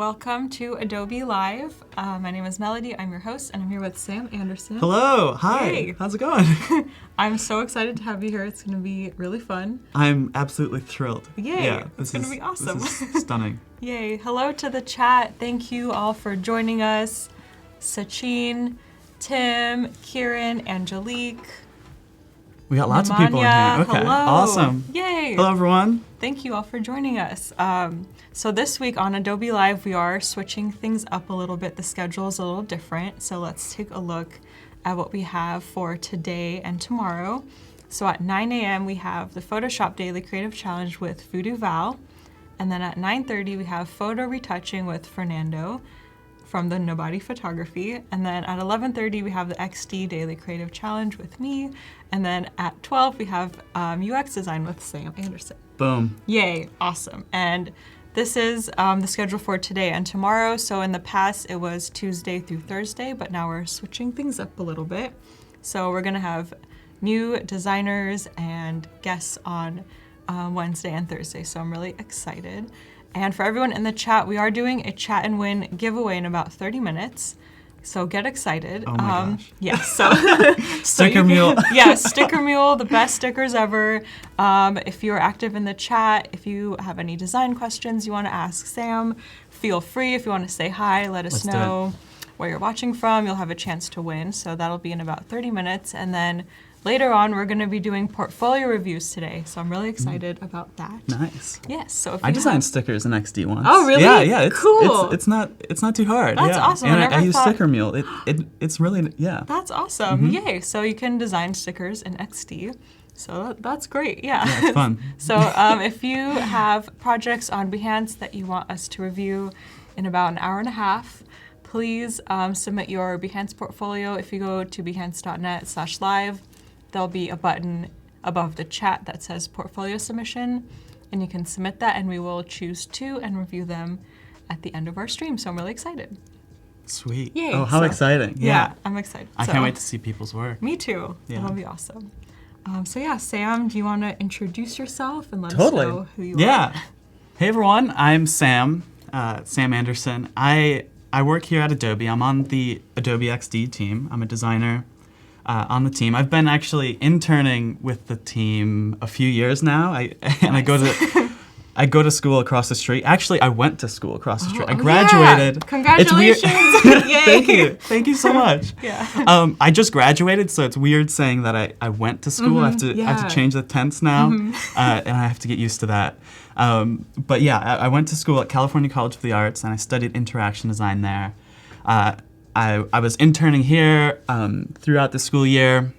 welcome to Adobe Live. My name is Melody, I'm your host, and I'm here with Sam Anderson. Hello, hi, Yay. How's it going? I'm so excited to have you here. It's going to be really fun. I'm absolutely thrilled. Yay, yeah, it's going to be awesome. This is stunning. Yay, hello to the chat. Thank you all for joining us. Sachin, Tim, Kieran, Angelique. We got lots of people in here. Okay, hello. Awesome. Yay. Hello, everyone. Thank you all for joining us. So this week on Adobe Live, we are switching things up a little bit. The schedule is a little different. So let's take a look at what we have for today and tomorrow. So at 9 a.m. we have the Photoshop Daily Creative Challenge with Voodoo Val. And then at 9:30 we have photo retouching with Fernando from the Nobody Photography. And then at 11:30 we have the XD Daily Creative Challenge with me. And then at 12 we have UX Design with Sam Anderson. Boom. Yay, awesome. And this is the schedule for today and tomorrow. So in the past it was Tuesday through Thursday, but now we're switching things up a little bit. So we're gonna have new designers and guests on Wednesday and Thursday. So I'm really excited. And for everyone in the chat, we are doing a chat and win giveaway in about 30 minutes. So get excited. Oh my gosh. Yes, so Sticker mule. Yeah, Sticker Mule, the best stickers ever. If you're active in the chat, if you have any design questions you want to ask Sam, feel free. If you want to say hi, let us know where you're watching from. You'll have a chance to win. So that'll be in about 30 minutes. And then later on, we're going to be doing portfolio reviews today. So I'm really excited about that. Nice. Yes. So if I designed stickers in XD once. Oh, really? Yeah. It's cool. It's not too hard. That's awesome. And I use Sticker Mule. It's really That's awesome. Yay. So you can design stickers in XD. So that's great. Yeah. Yeah, it's fun. So if you have projects on Behance that you want us to review in about an hour and a half, please submit your Behance portfolio. If you go to behance.net/live, there'll be a button above the chat that says portfolio submission, and you can submit that and we will choose two and review them at the end of our stream. So I'm really excited. Sweet. Yay, oh, how exciting. Yeah, I'm excited. I can't wait to see people's work. Me too. Yeah. That'll be awesome. So yeah, Sam, do you want to introduce yourself and let us Totally. know who you are? Yeah. Hey everyone, I'm Sam, Sam Anderson. I work here at Adobe. I'm on the Adobe XD team. I'm a designer on the team. I've been actually interning with the team a few years now. I go to school across the street. Actually, I went to school across the street. I graduated. Yeah. Congratulations! Yay. Thank you so much. Yeah. I just graduated, so it's weird saying that I went to school. I have to change the tense now, and I have to get used to that. But yeah, I went to school at California College of the Arts, and I studied interaction design there. I was interning here throughout the school year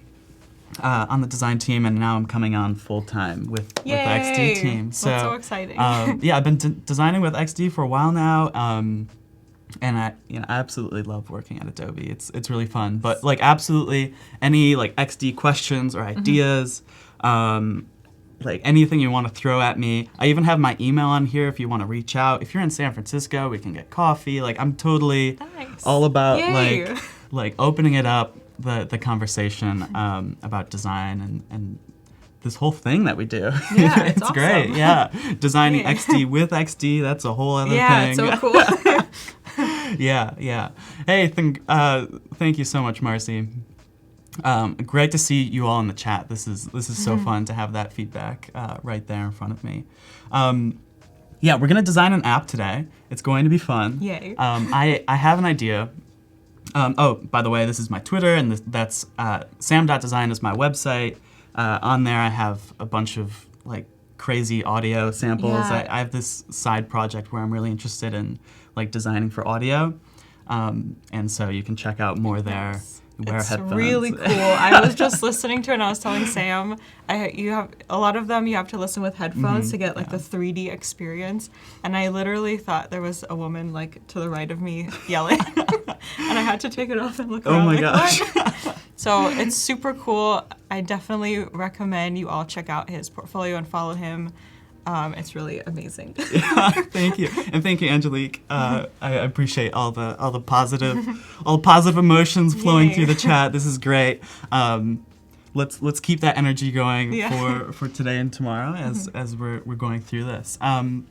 on the design team, and now I'm coming on full-time with the XD team. So, that's so exciting. Yeah, I've been designing with XD for a while now, and I absolutely love working at Adobe. It's really fun. But like absolutely any like XD questions or ideas, like anything you want to throw at me. I even have my email on here if you want to reach out. If you're in San Francisco, we can get coffee. Like I'm totally all about like opening it up, the conversation about design and this whole thing that we do. Yeah, it's awesome. great. Yeah, designing XD with XD, that's a whole other thing. Yeah, it's so cool. Yeah. Hey, thank you so much, Marcy. Great to see you all in the chat. This is so fun to have that feedback right there in front of me. Yeah, we're gonna design an app today. It's going to be fun. Yay. I have an idea. Oh, by the way, this is my Twitter, and that's sam.design is my website. On there, I have a bunch of like crazy audio samples. Yeah. I have this side project where I'm really interested in like designing for audio, and so you can check out more there. Wear it's headphones. really cool. I was just listening to it and I was telling Sam, you have a lot of them you have to listen with headphones to get like the 3D experience. And I literally thought there was a woman like to the right of me yelling. And I had to take it off and look around. Oh my like, gosh. What? So it's super cool. I definitely recommend you all check out his portfolio and follow him. It's really amazing. Yeah, thank you, and thank you, Angelique. I appreciate all the positive emotions flowing through the chat. This is great. Let's keep that energy going for today and tomorrow as we're going through this. And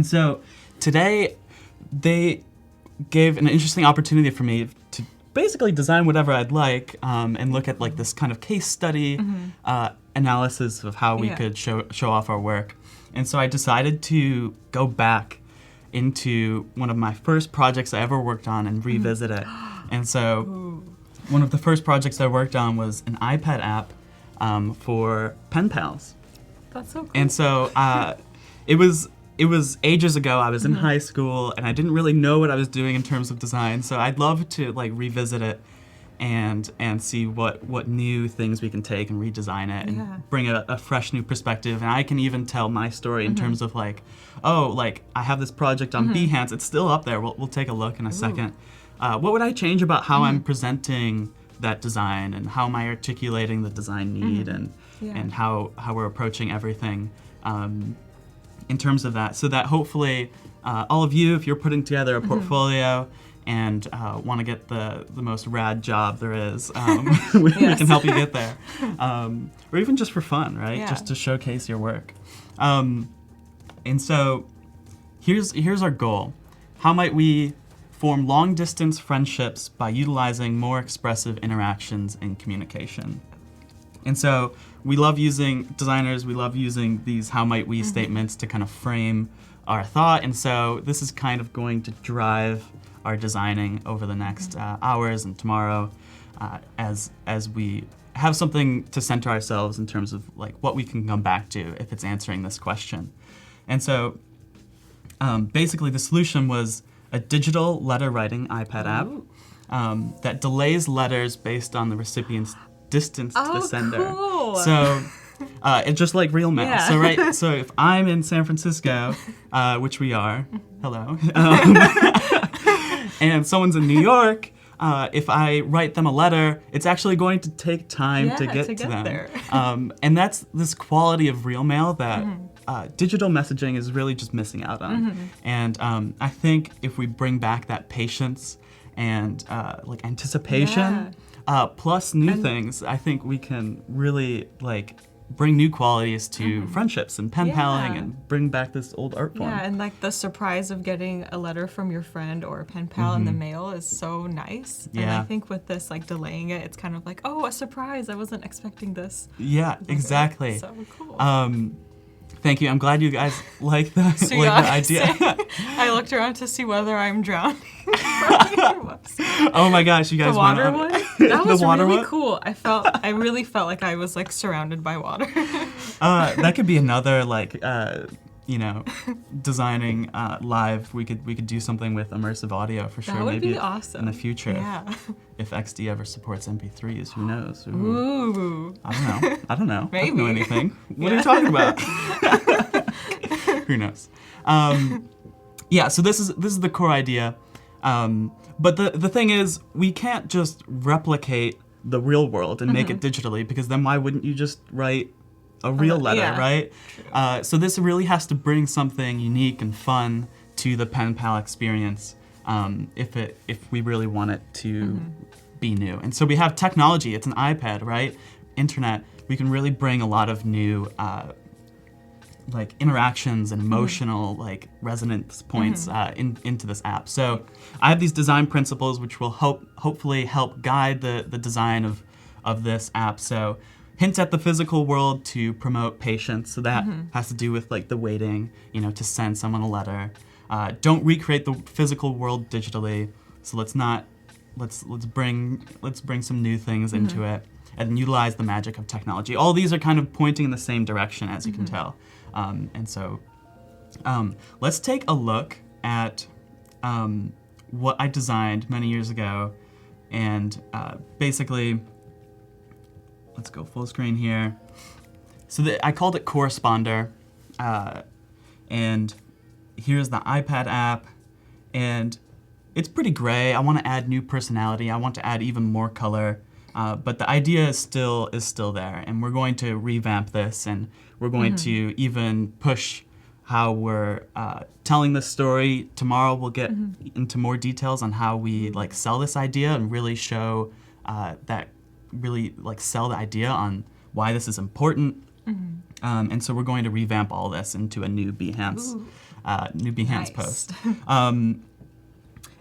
so today they gave an interesting opportunity for me to basically design whatever I'd like, and look at like this kind of case study analysis of how we could show off our work. And so I decided to go back into one of my first projects I ever worked on and revisit it. And so one of the first projects I worked on was an iPad app for pen pals. That's so cool. And so it was ages ago. I was in high school and I didn't really know what I was doing in terms of design. So I'd love to like revisit it and see what new things we can take and redesign it and bring a fresh new perspective. And I can even tell my story in terms of like, oh, like I have this project on Behance. It's still up there. We'll take a look in a second. What would I change about how I'm presenting that design, and how am I articulating the design need, and how we're approaching everything in terms of that, so that hopefully all of you, if you're putting together a portfolio and want to get the most rad job there is, we can help you get there. Or even just for fun, right? Yeah. Just to showcase your work. And so here's our goal. How might we form long-distance friendships by utilizing more expressive interactions and communication? And so we love using designers, we love using these how might we statements to kind of frame our thought. And so this is kind of going to drive our designing over the next hours and tomorrow, as we have something to center ourselves in terms of like what we can come back to if it's answering this question. And so basically the solution was a digital letter writing iPad app that delays letters based on the recipient's distance to the sender. Cool. So it's just like real mail. Yeah. So if I'm in San Francisco, which we are, hello, and someone's in New York, if I write them a letter, it's actually going to take time to get to them. There. And that's this quality of real mail that digital messaging is really just missing out on. And I think if we bring back that patience and like anticipation, plus new things, I think we can really like bring new qualities to friendships and pen paling and bring back this old art form. Yeah, and like the surprise of getting a letter from your friend or a pen pal in the mail is so nice. And I think with this like delaying it, it's kind of like, oh, a surprise. I wasn't expecting this. Yeah, exactly. So cool. Thank you. I'm glad you guys like the, So like the idea. I looked around to see whether I'm drowning. Whoops. Oh my gosh, you guys The water went on. one? That was The water really one? cool. I really felt like I was like surrounded by water. That could be another like designing live. We could do something with immersive audio for sure. That would Maybe be awesome. in the future. Yeah. If XD ever supports MP3s, who knows? Ooh. I don't know. I don't know Maybe. anything. What are you talking about? Who knows? Yeah. So this is the core idea. But the thing is, we can't just replicate the real world and make it digitally, because then why wouldn't you just write a real letter, right? So this really has to bring something unique and fun to the pen pal experience, if we really want it to be new. And so we have technology. It's an iPad, right? Internet. We can really bring a lot of new like interactions and emotional like resonance points into this app. So I have these design principles which will hopefully help guide the design of this app. So hint at the physical world to promote patience. So that has to do with like the waiting, to send someone a letter. Don't recreate the physical world digitally. So let's bring some new things into it and utilize the magic of technology. All these are kind of pointing in the same direction, as you can tell. And so let's take a look at what I designed many years ago. And basically, let's go full screen here. So I called it Corresponder. And here's the iPad app. And it's pretty gray. I want to add new personality. I want to add even more color. But the idea is still there. And we're going to revamp this, and we're going to even push how we're telling this story. Tomorrow we'll get into more details on how we like sell this idea and really show sell the idea on why this is important. And so we're going to revamp all this into a new Behance Nice. post.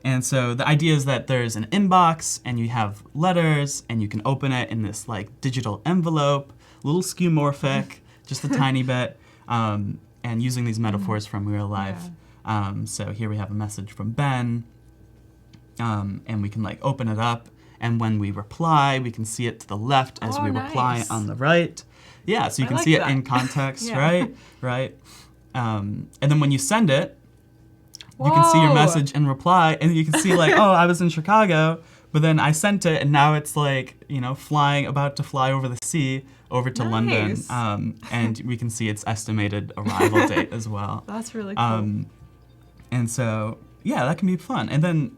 And so the idea is that there's an inbox and you have letters and you can open it in this like digital envelope, a little skeuomorphic, just a tiny bit, and using these metaphors from real life. So here we have a message from Ben, and we can like open it up, and when we reply, we can see it to the left as we reply on the right. Yeah, so you can see it in context, right? Right. And then when you send it, you can see your message and reply, and you can see like, oh, I was in Chicago, but then I sent it, and now it's like, you know, about to fly over the sea over to London, and we can see its estimated arrival date as well. That's really cool. And so, yeah, that can be fun. And then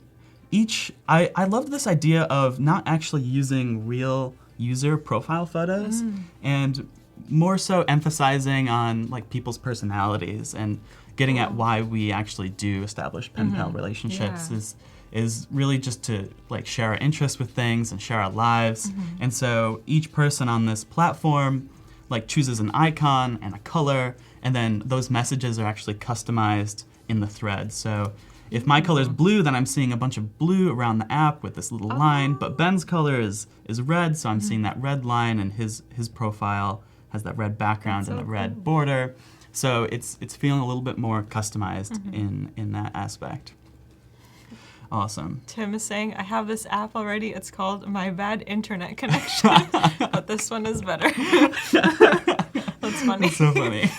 I love this idea of not actually using real user profile photos, and more so emphasizing on like people's personalities and getting at why we actually do establish pen pal relationships is really just to like share our interests with things and share our lives. And so each person on this platform like chooses an icon and a color, and then those messages are actually customized in the thread. So if my color is blue, then I'm seeing a bunch of blue around the app with this little line, but Ben's color is red, so I'm seeing that red line, and his profile has that red background and the red border. So it's feeling a little bit more customized in that aspect. Awesome. Tim is saying, I have this app already. It's called My Bad Internet Connection, but this one is better. That's funny. That's so funny.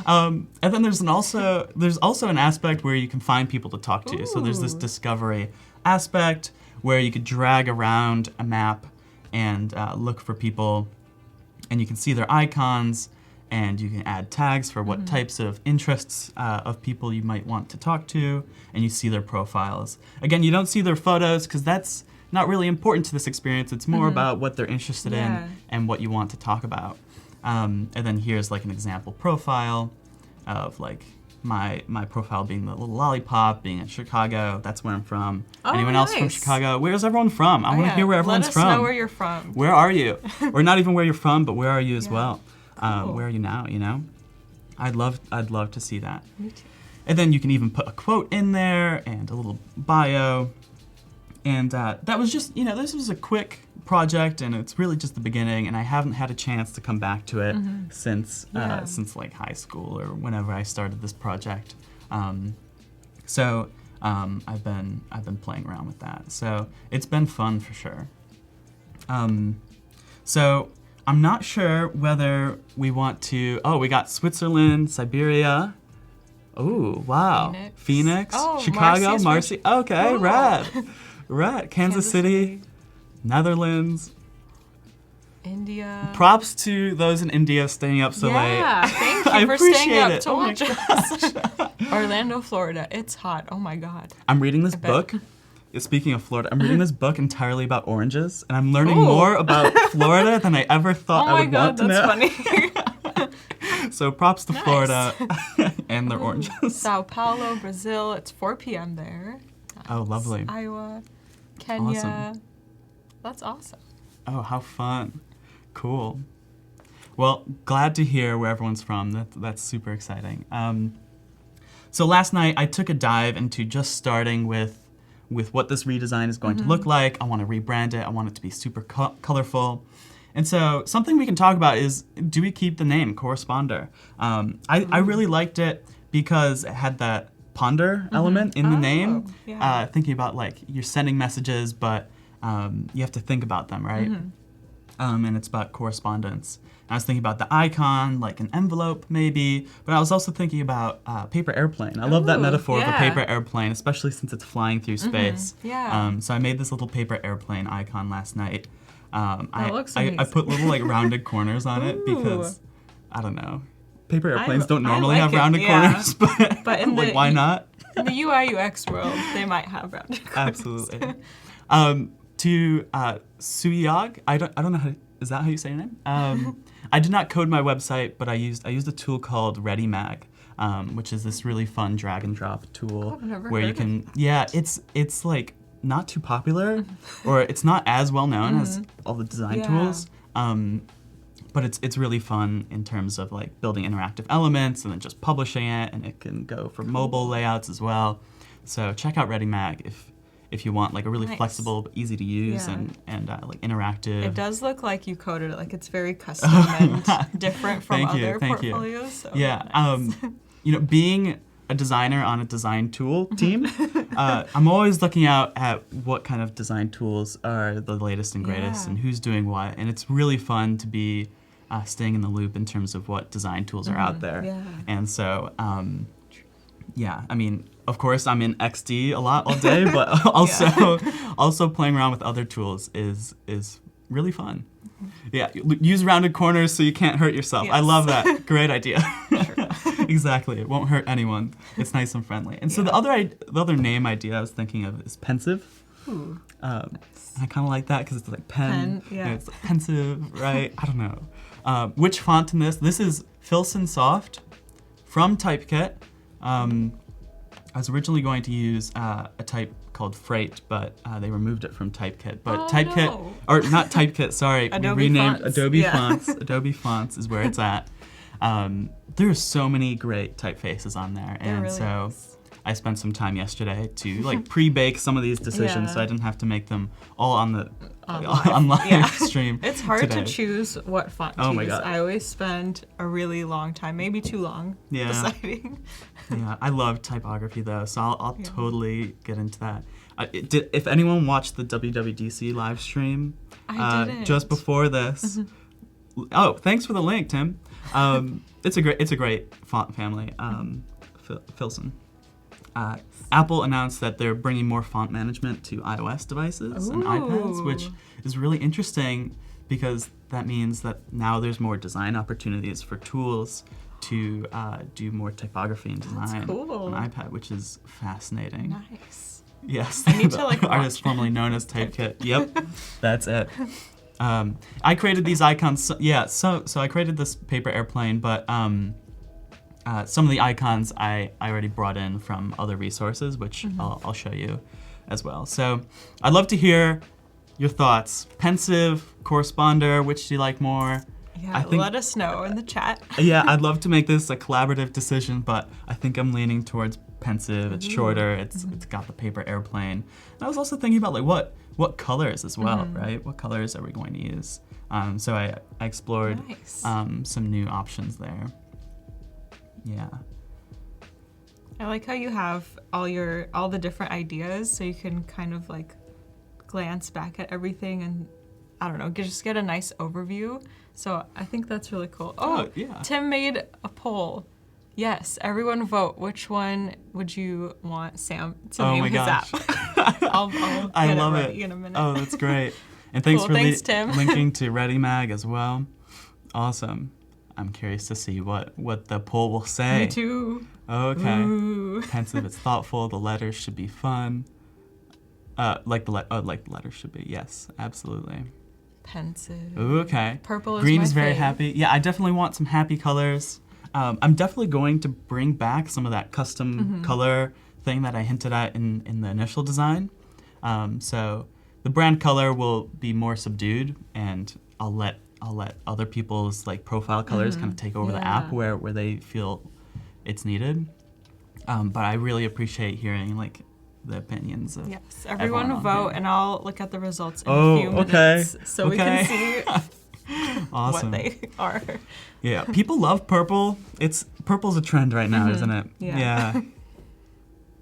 And then there's also an aspect where you can find people to talk to. So there's this discovery aspect where you could drag around a map and look for people, and you can see their icons, and you can add tags for what types of interests of people you might want to talk to, and you see their profiles. Again, you don't see their photos because that's not really important to this experience. It's more about what they're interested in and what you want to talk about. And then here's like an example profile of like my profile being the little lollipop, being in Chicago. That's where I'm from. Anyone else from Chicago? Where's everyone from? I want to hear where everyone's from. Let us know where you're from. Where are you? Or not even where you're from, but where are you as well? Cool. Where are you now, you know? I'd love to see that. Me too. And then you can even put a quote in there and a little bio. And that was just, this was a quick project, and it's really just the beginning, and I haven't had a chance to come back to it since like high school or whenever I started this project. So I've been playing around with that. So it's been fun for sure. So I'm not sure whether we want to. Oh, we got Switzerland, Siberia. Oh, wow. Phoenix, Chicago, Marcy. Okay, cool. Rad. Kansas City, Netherlands. India. Props to those in India staying up so late. Yeah, thank you for staying up to watch us. Orlando, Florida. It's hot. Oh my God. I'm reading this book. Speaking of Florida, I'm reading this book entirely about oranges, and I'm learning more about Florida than I ever thought I would want to know. Oh my God, that's funny. So props to Florida and their oranges. Sao Paulo, Brazil. It's 4 p.m. there. Oh, lovely. Iowa, Kenya. Awesome. That's awesome. Oh, how fun. Cool. Well, glad to hear where everyone's from. That's super exciting. So last night, I took a dive into just starting with what this redesign is going to look like. I want to rebrand it. I want it to be super colorful. And so something we can talk about is, do we keep the name Corresponder? I really liked it because it had that ponder element in the name. Yeah. Thinking about like you're sending messages, but you have to think about them, right? And it's about correspondence. And I was thinking about the icon, like an envelope maybe, but I was also thinking about paper airplane. I love that metaphor of a paper airplane, especially since it's flying through space. So I made this little paper airplane icon last night. That looks amazing. I put little like rounded corners on it because, I don't know, paper airplanes don't normally have rounded corners, but in like, why not? In the UI UX world, they might have rounded corners. Absolutely. To Suyog, I don't know is that how you say your name? I did not code my website, but I used a tool called ReadyMag, which is this really fun drag and drop tool where you can it's like not too popular or it's not as well known as all the design tools. But it's really fun in terms of like building interactive elements and then just publishing it, and it can go for mobile layouts as well. So check out ReadyMag if you want like a really Nice. flexible, but easy to use Yeah. and like interactive. It does look like you coded it, like it's very custom and different from Thank you, other thank you. portfolios. So Yeah. nice. Being a designer on a design tool team, I'm always looking out at what kind of design tools are the latest and greatest Yeah. and who's doing what. And it's really fun to be staying in the loop in terms of what design tools are out there. Yeah. And so, of course, I'm in XD a lot all day, but also playing around with other tools is really fun. Yeah, use rounded corners so you can't hurt yourself. I Yes. love that. Great idea. Exactly. It won't hurt anyone. It's nice and friendly. And so the other name idea I was thinking of is pensive. Ooh, I kind of like that because it's like pen. yeah. It's like pensive, right? I don't know. Which font in this? This is Filson Soft from Typekit. I was originally going to use a type called Freight, but they removed it from Typekit. But Oh, Typekit, no. or not Typekit, sorry, Adobe we renamed Fonts. Adobe Yeah. Fonts. Adobe Fonts is where it's at. There are so many great typefaces on there, There and really so is. I spent some time yesterday to like pre-bake some of these decisions, so I Yeah. didn't have to make them all on the On live. live Yeah. stream. It's hard today. to choose what font to Oh my use. God. I always spend a really long time, maybe too long, Yeah. deciding. Yeah, I love typography though, so I'll Yeah. totally get into that. If anyone watched the WWDC live stream I didn't. just before this, oh, thanks for the link, Tim. It's a great font family, Filson. Apple announced that they're bringing more font management to iOS devices and iPads, which Ooh. is really interesting because that means that now there's more design opportunities for tools to do more typography and design cool. on iPad, which is fascinating. Nice. Yes, I need the to, like, artist watch. formerly known as Typekit. Yep, that's it. I created these icons. So I created this paper airplane, but some of the icons I already brought in from other resources, which I'll show you as well. So I'd love to hear your thoughts. Pensive, corresponder, which do you like more? Yeah, I think- let us know in the chat. Yeah, I'd love to make this a collaborative decision, but I think I'm leaning towards pensive. It's shorter. It's got the paper airplane. And I was also thinking about like what colors as well, right? What colors are we going to use? So I explored Nice. some new options there. Yeah. I like how you have all the different ideas, so you can kind of like glance back at everything and I don't know, just get a nice overview. So I think that's really cool. Oh, yeah. Tim made a poll. Yes, everyone vote. Which one would you want Sam to Oh name my his gosh. app? I'll I get love it it. ready in a minute. Oh, that's great. And thanks Cool, for thanks, Tim. linking to ReadyMag as well. Awesome. I'm curious to see what the poll will say. Me too. Okay. Ooh. Pensive, it's thoughtful. The letters should be fun. Like the letters should be. Yes, absolutely. Pensive. Ooh, okay. Purple is Green my is very fave. happy. Yeah, I definitely want some happy colors. I'm definitely going to bring back some of that custom color thing that I hinted at in the initial design. So the brand color will be more subdued, and I'll let other people's like profile colors kind of take over the app Yeah. where they feel it's needed. But I really appreciate hearing like the opinions of Yes, everyone everyone on vote, here. and I'll look at the results in Oh, a few okay. minutes so we can see Awesome. what they are. Yeah, people love purple. Purple's a trend right now, isn't it? Yeah.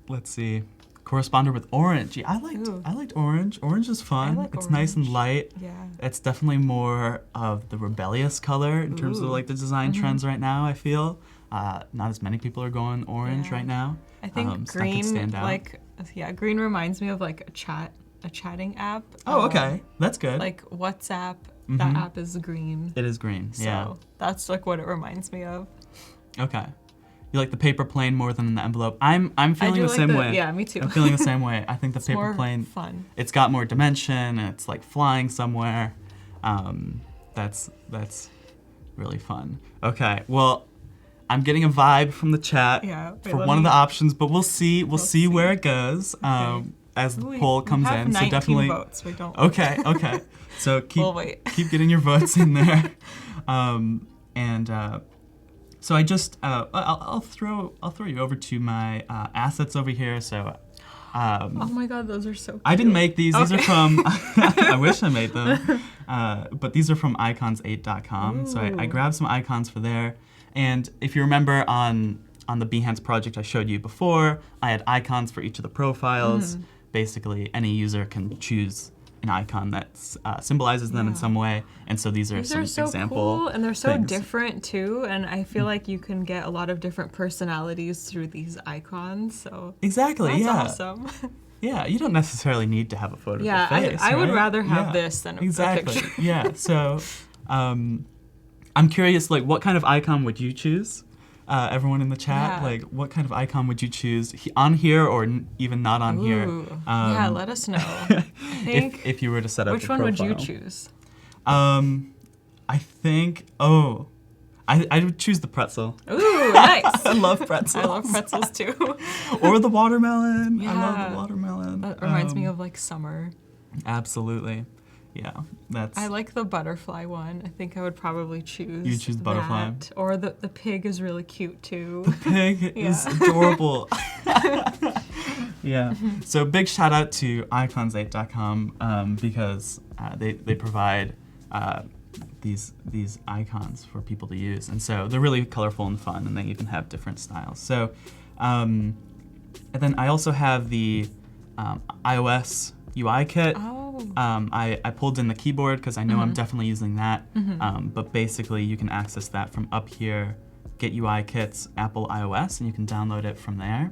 Let's see. Corresponder with orange. Yeah, Ooh. I liked orange. Orange is fun. I like It's nice and orange. light. Yeah. It's definitely more of the rebellious color in terms of Ooh. like the design trends right now, I feel. Not as many people are going orange Yeah. right now. I think so that could green, stand out. green reminds me of like a chatting app. Oh, okay. That's good. Like WhatsApp, that app is green. It is green. So Yeah. that's like what it reminds me of. Okay. You like the paper plane more than the envelope. I'm feeling do the like same the- way. yeah, me too. I'm feeling the same way. I think the It's paper more plane, fun. it's got more dimension and it's like flying somewhere. That's really fun. Okay. Well, I'm getting a vibe from the chat Yeah, wait, for let one of me- the options, but we'll see. We'll see see. where it goes as the Ooh, poll we comes have in. 19 So definitely. votes. We don't. Okay. Okay. So keep We'll wait. keep getting your votes in there. So I just I'll throw you over to my assets over here. So Oh my god, those are so cute. I didn't make these. These are Okay. from, I wish I made them, but these are from icons8.com. So I Ooh. grabbed some icons for there. And if you remember on the Behance project I showed you before, I had icons for each of the profiles. Basically, any user can choose an icon that symbolizes them in Yeah. some way. And so these are These some are so example cool, and they're so things. different too. And I feel like you can get a lot of different personalities through these icons. So Exactly, that's yeah. awesome. Yeah, you don't necessarily need to have a photo Yeah, of the face, I would right? rather have Yeah, this than a exactly. picture. Yeah, so I'm curious, like, what kind of icon would you choose? Everyone in the chat, Yeah. like, what kind of icon would you choose on here or even not on here? Ooh. Yeah, let us know. I think. If you were to set up Which your one would you profile. choose? I think, I would choose the pretzel. Ooh, nice. I love pretzels. I love pretzels too. Or the watermelon. I love Yeah. the watermelon. That reminds me of like summer. Absolutely. Yeah, that's... I like the butterfly one. I think I would probably choose. You choose butterfly. that. Or the pig is really cute too. Pig is Yeah. adorable. Yeah. So big shout out to icons8.com because they provide these icons for people to use, and so they're really colorful and fun, and they even have different styles. So, and then I also have the iOS UI kit. Oh. I pulled in the keyboard because I know I'm definitely using that. But basically, you can access that from up here, Get UI Kits, Apple iOS, and you can download it from there.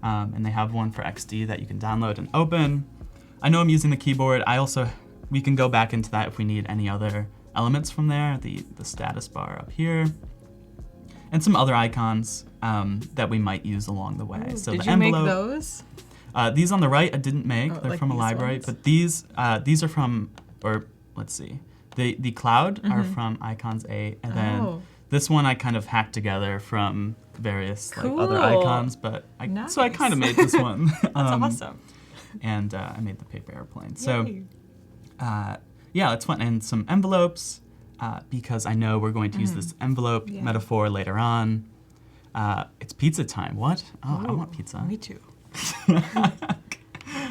And they have one for XD that you can download and open. I know I'm using the keyboard. We can go back into that if we need any other elements from there. The status bar up here, and some other icons that we might use along the way. Ooh, So did the you envelope. make those? These on the right I didn't make. Oh, They're like from a these library, ones? but these are from, or let's see, the cloud are from Icons 8, and then Oh. this one I kind of hacked together from various like other Cool. icons, but so I kind of made this one. That's awesome. And I made the paper airplane. So Yay. yeah, it's fun, and some envelopes because I know we're going to use this envelope Yeah. metaphor later on. It's pizza time. What? Oh, I Ooh, want pizza. Me too.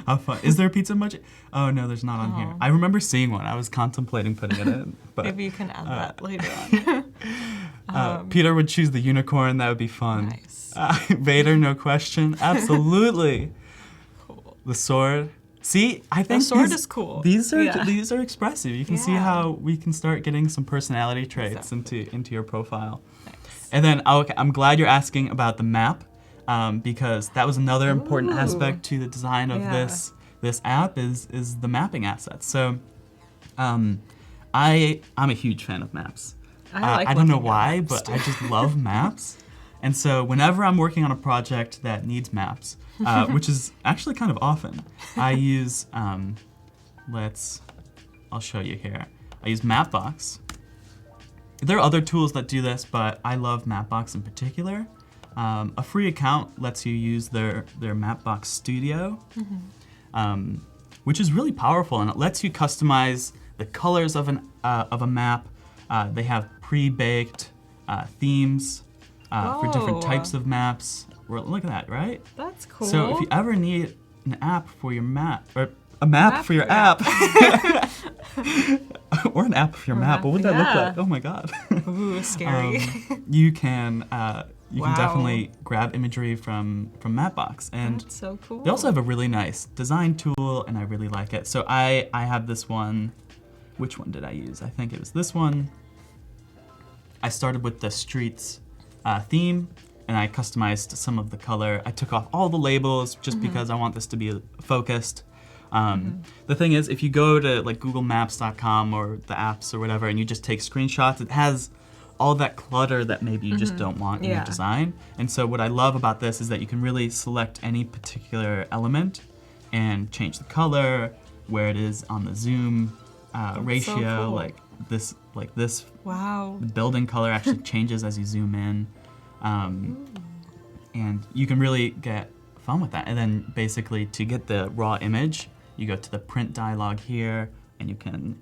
How fun. Is there a pizza emoji? Oh, no, there's not on here. Oh. I remember seeing one. I was contemplating putting it in. But Maybe you can add that later on. Peter would choose the unicorn. That would be fun. Nice. Vader, no question. Absolutely. Cool. The sword. See, I think sword is cool. These are Yeah. expressive. You can see Yeah. how we can start getting some personality traits into your profile. Nice. And then I'm glad you're asking about the map. Because that was another important Ooh. aspect to the design of Yeah. this app is the mapping assets. So I'm a huge fan of maps. I don't know looking at why, maps, but too. I just love maps. And so whenever I'm working on a project that needs maps, which is actually kind of often, I use I'll show you here. I use Mapbox. There are other tools that do this, but I love Mapbox in particular. A free account lets you use their Mapbox Studio, which is really powerful, and it lets you customize the colors of a map. They have pre-baked themes for different Whoa. types of maps. Look at that, right? That's cool. So if you ever need an app for your map, or a map for your for your app, or an app for your Or map, map, what would that look yeah. like? Oh my God. Ooh, scary. You can Wow. definitely grab imagery from Mapbox, and That's so cool. they also have a really nice design tool, and I really like it. So I have this one. Which one did I use? I think it was this one. I started with the streets theme, and I customized some of the color. I took off all the labels just because I want this to be focused. The thing is, if you go to like googlemaps.com or the apps or whatever, and you just take screenshots, it has all that clutter that maybe you just don't want in your Yeah. design. And so what I love about this is that you can really select any particular element and change the color, where it is on the zoom ratio, cool. like this Wow. the building color actually changes as you zoom in. And you can really get fun with that. And then basically to get the raw image, you go to the print dialog here, and you can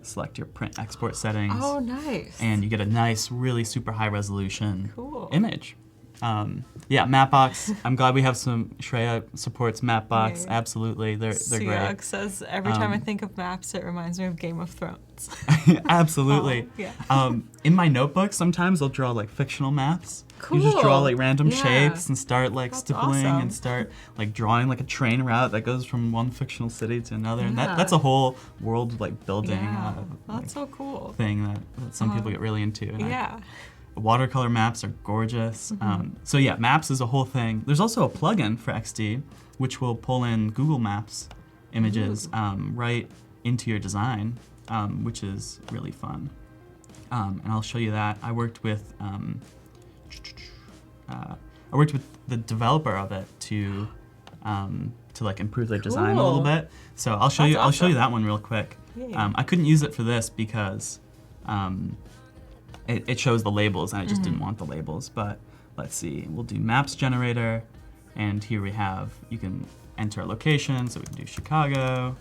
select your print export settings. Oh, nice. And you get a nice, really super high resolution Cool. image. Yeah, Mapbox. I'm glad we have some. Shreya supports Mapbox. Yeah. Absolutely, they're Siak great. says every time I think of maps, it reminds me of Game of Thrones. Absolutely. Oh, yeah. In my notebook, sometimes I'll draw like fictional maps. Cool. You just draw like random Yeah. shapes and start like That's stippling awesome. and start like drawing like a train route that goes from one fictional city to another. And Yeah. that's a whole world like building Yeah. like, That's so cool. thing that some people get really into. And Yeah. watercolor maps are gorgeous. Mm-hmm. So yeah, maps is a whole thing. There's also a plugin for XD which will pull in Google Maps images right into your design, which is really fun. And I'll show you that. I worked with the developer of it to like improve their design a little Cool. bit. So I'll show That's you. I'll show you awesome. that one real quick. Yay. I couldn't use it for this because it shows the labels and I just didn't want the labels. But let's see. We'll do Maps Generator, and here we have, you can enter a location. So we can do Chicago.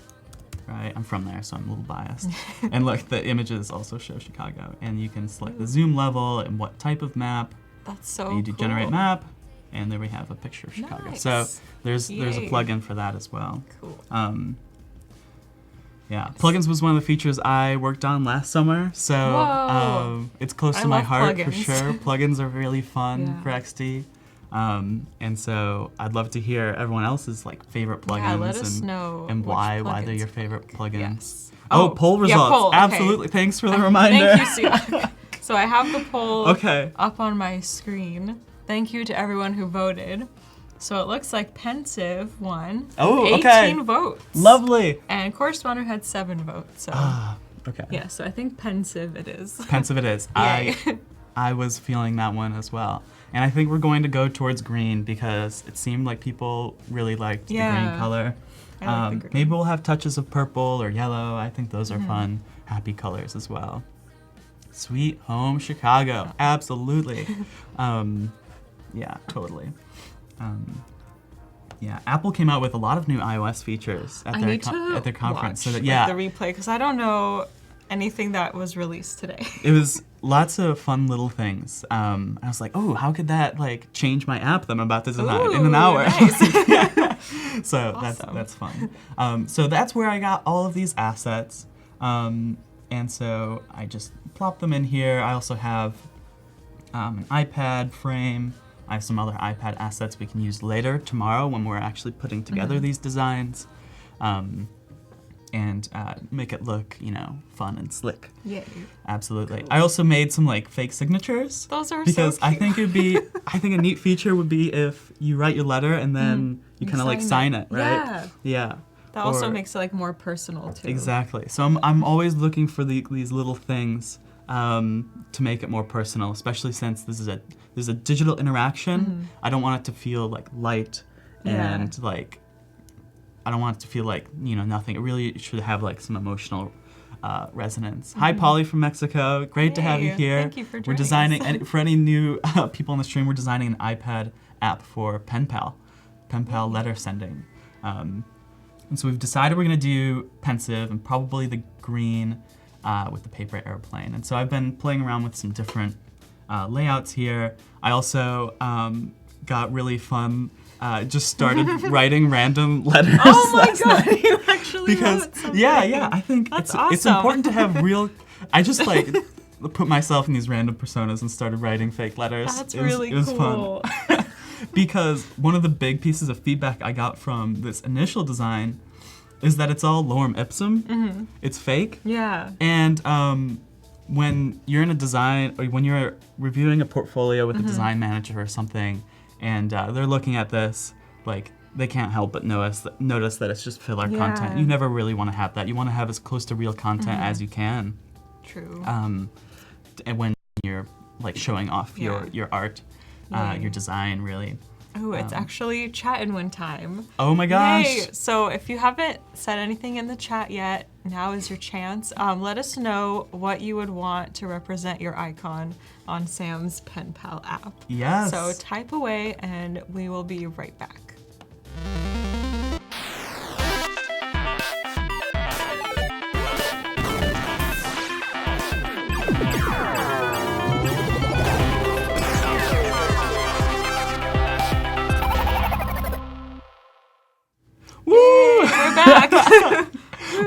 Right, I'm from there, so I'm a little biased. And look, the images also show Chicago, and you can select the zoom level and what type of map. That's so And you do cool. generate map, and there we have a picture of Chicago. Nice. So there's a Yay. plugin for that as well. Cool. Yeah, plugins was one of the features I worked on last summer, so Whoa. It's close I to my love heart for plugins. sure. Plugins are really fun Yeah. for XD. And so I'd love to hear everyone else's like favorite plugins Yeah, let us and, know and which why they're plugins your you favorite plugins. Yes. Oh, poll yeah, results. poll, okay. Absolutely. Thanks for the reminder. Thank you, Siak. So I have the poll Okay. up on my screen. Thank you to everyone who voted. So it looks like Pensive won. Oh, 18 okay. votes. Lovely. And Corresponder had 7 votes. So Okay. yeah, so I think Pensive it is. Pensive it is. Yay. I was feeling that one as well. And I think we're going to go towards green because it seemed like people really liked the Yeah. green color. I like the green. Maybe we'll have touches of purple or yellow. I think those are fun, happy colors as well. Sweet Home Chicago. Absolutely. Yeah, totally. Yeah, Apple came out with a lot of new iOS features at I their need to at their conference. watch, So that, yeah, the replay because I don't know anything that was released today. it was lots of fun little things. I was like, oh, how could that like change my app that I'm about to design in an Ooh, hour? nice. So Awesome. that's fun. So that's where I got all of these assets. And so I just plop them in here. I also have an iPad frame. I have some other iPad assets we can use later tomorrow when we're actually putting together these designs. And make it look, fun and slick. Yay. Absolutely. I also made some like fake signatures. Those are because so I cute. think I think a neat feature would be if you write your letter and then you kind of like sign it, right? Yeah. Yeah. That also Or- makes it like more personal too. Exactly. So I'm always looking for these little things to make it more personal, especially since there's a digital interaction. I don't want it to feel like light and like I don't want it to feel like nothing. It really should have like some emotional resonance. Hi, Polly from Mexico. Great to have you Hey, here. thank you for We're joining designing us. and for any new people on the stream. We're designing an iPad app for pen pal letter sending. And so we've decided we're going to do Pensive and probably the green with the paper airplane. And so I've been playing around with some different layouts here. I also got really fun, just started writing random letters. Oh my last god, night. you actually Because wrote something. yeah, I think That's it's awesome. important to have real. I just like put myself in these random personas and started writing fake letters. That's It was really fun. cool. Because one of the big pieces of feedback I got from this initial design is that it's all lorem ipsum. It's fake. Yeah. And when you're in a design, or when you're reviewing a portfolio with a design manager or something, and they're looking at this, like they can't help but notice that it's just filler content. You never really want to have that. You want to have as close to real content as you can. True. And when you're like showing off your art, your design, really. Oh, it's actually chat and win time. Oh my gosh. Yay! So if you haven't said anything in the chat yet, now is your chance. Let us know what you would want to represent your icon on Sam's Pen Pal app. Yes. So type away and we will be right back.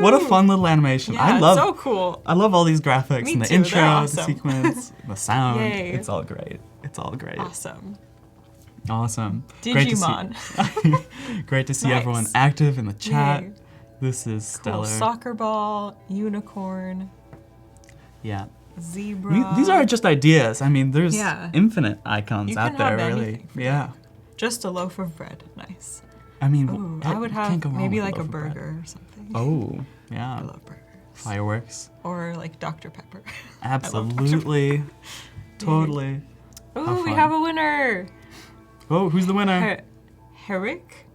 What a fun little animation. Yeah, it's so cool. I love all these graphics Me and the too, intro, they're the awesome. sequence, the sound. Yay. It's all great. It's all great. Awesome. Awesome. Digimon. Great to see Nice. everyone active in the chat. Yay. This is Cool. stellar. Soccer ball, unicorn, Yeah. zebra. These are just ideas. I mean, there's Yeah. infinite icons You out can there, have really. anything for Yeah. just a loaf of bread. Nice. I mean, Ooh, I I would can't have go wrong maybe with like a loaf of bread. burger or something. Oh, I yeah. love burgers. Fireworks. Or like Dr. Pepper. Absolutely. Totally. Ooh, How we fun. have a winner. Oh, who's the winner? Herrick?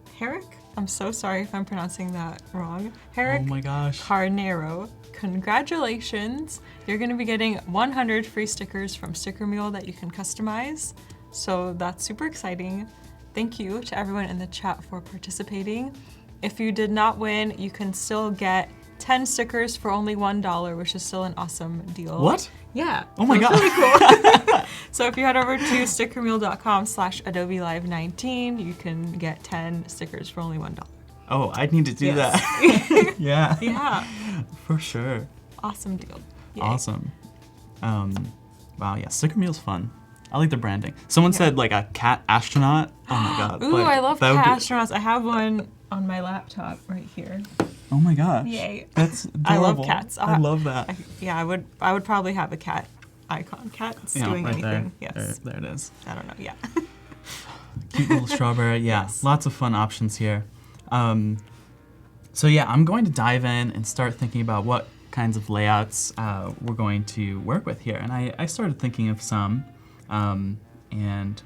I'm so sorry if I'm pronouncing that wrong. Oh Herrick my gosh. Carnero. Congratulations. You're going to be getting 100 free stickers from Sticker Mule that you can customize. So that's super exciting. Thank you to everyone in the chat for participating. If you did not win, you can still get 10 stickers for only $1, which is still an awesome deal. What? Yeah. Oh my so god. it's really cool. So if you head over to stickermule.com/AdobeLive19, you can get 10 stickers for only $1. Oh, I need to do Yes. that. Yeah. Yeah. For sure. Awesome deal. Yay. Awesome. Wow, yeah, Sticker Meal's fun. I like the branding. Someone said like a cat astronaut. Oh my god. Ooh, like, I love that would cat be- astronauts. I have one on my laptop right here. Oh my gosh. Yay. That's adorable. I love cats. I love that. I would probably have a cat icon. Cats doing right anything. there. Yes. There it is. I don't know. Yeah. Cute little strawberry. Yeah, Yes. lots of fun options here. So yeah, I'm going to dive in and start thinking about what kinds of layouts we're going to work with here. And I started thinking of some, and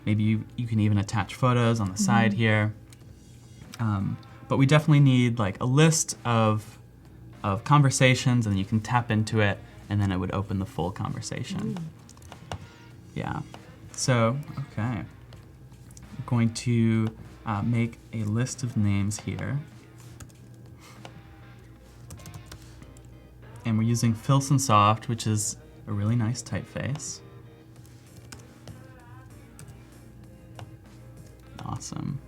maybe you can even attach photos on the side here. But we definitely need like a list of conversations, and you can tap into it, and then it would open the full conversation. Yeah. So, okay. I'm going to make a list of names here. And we're using Filson Soft, which is a really nice typeface. Awesome.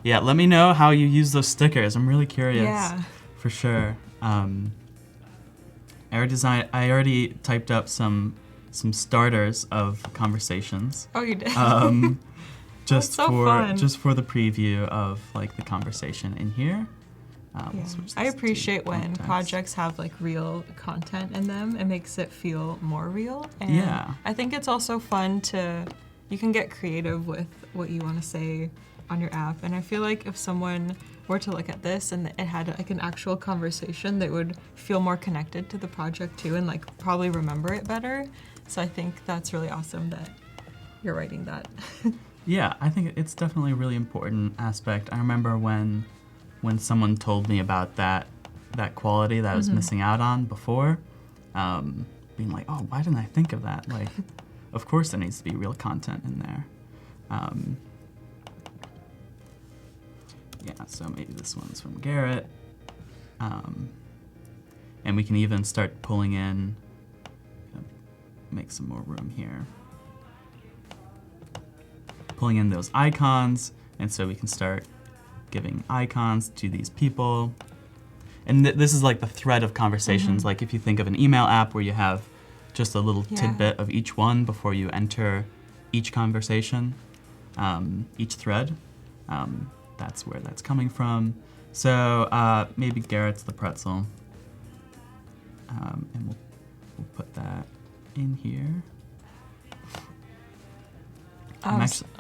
Yeah, let me know how you use those stickers. I'm really curious. Yeah. For sure. I already typed up some starters of conversations. Oh, you did. Just so for fun. just for the preview of like the conversation in here. We'll Yeah. switch I this to appreciate when context. projects have like real content in them. It makes it feel more real. And Yeah. I think it's also fun you can get creative with what you want to say on your app. And I feel like if someone were to look at this and it had like an actual conversation, they would feel more connected to the project too and like probably remember it better. So I think that's really awesome that you're writing that. Yeah, I think it's definitely a really important aspect. I remember when someone told me about that quality that I was missing out on before, being like, oh, why didn't I think of that? Like, of course there needs to be real content in there. Yeah, so maybe this one's from Garrett. And we can even start pulling in, make some more room here. Pulling in those icons, and so we can start giving icons to these people. And this is like the thread of conversations. Like if you think of an email app where you have just a little tidbit of each one before you enter each conversation, each thread, that's where that's coming from. So maybe Garrett's the pretzel. And we'll put that in here.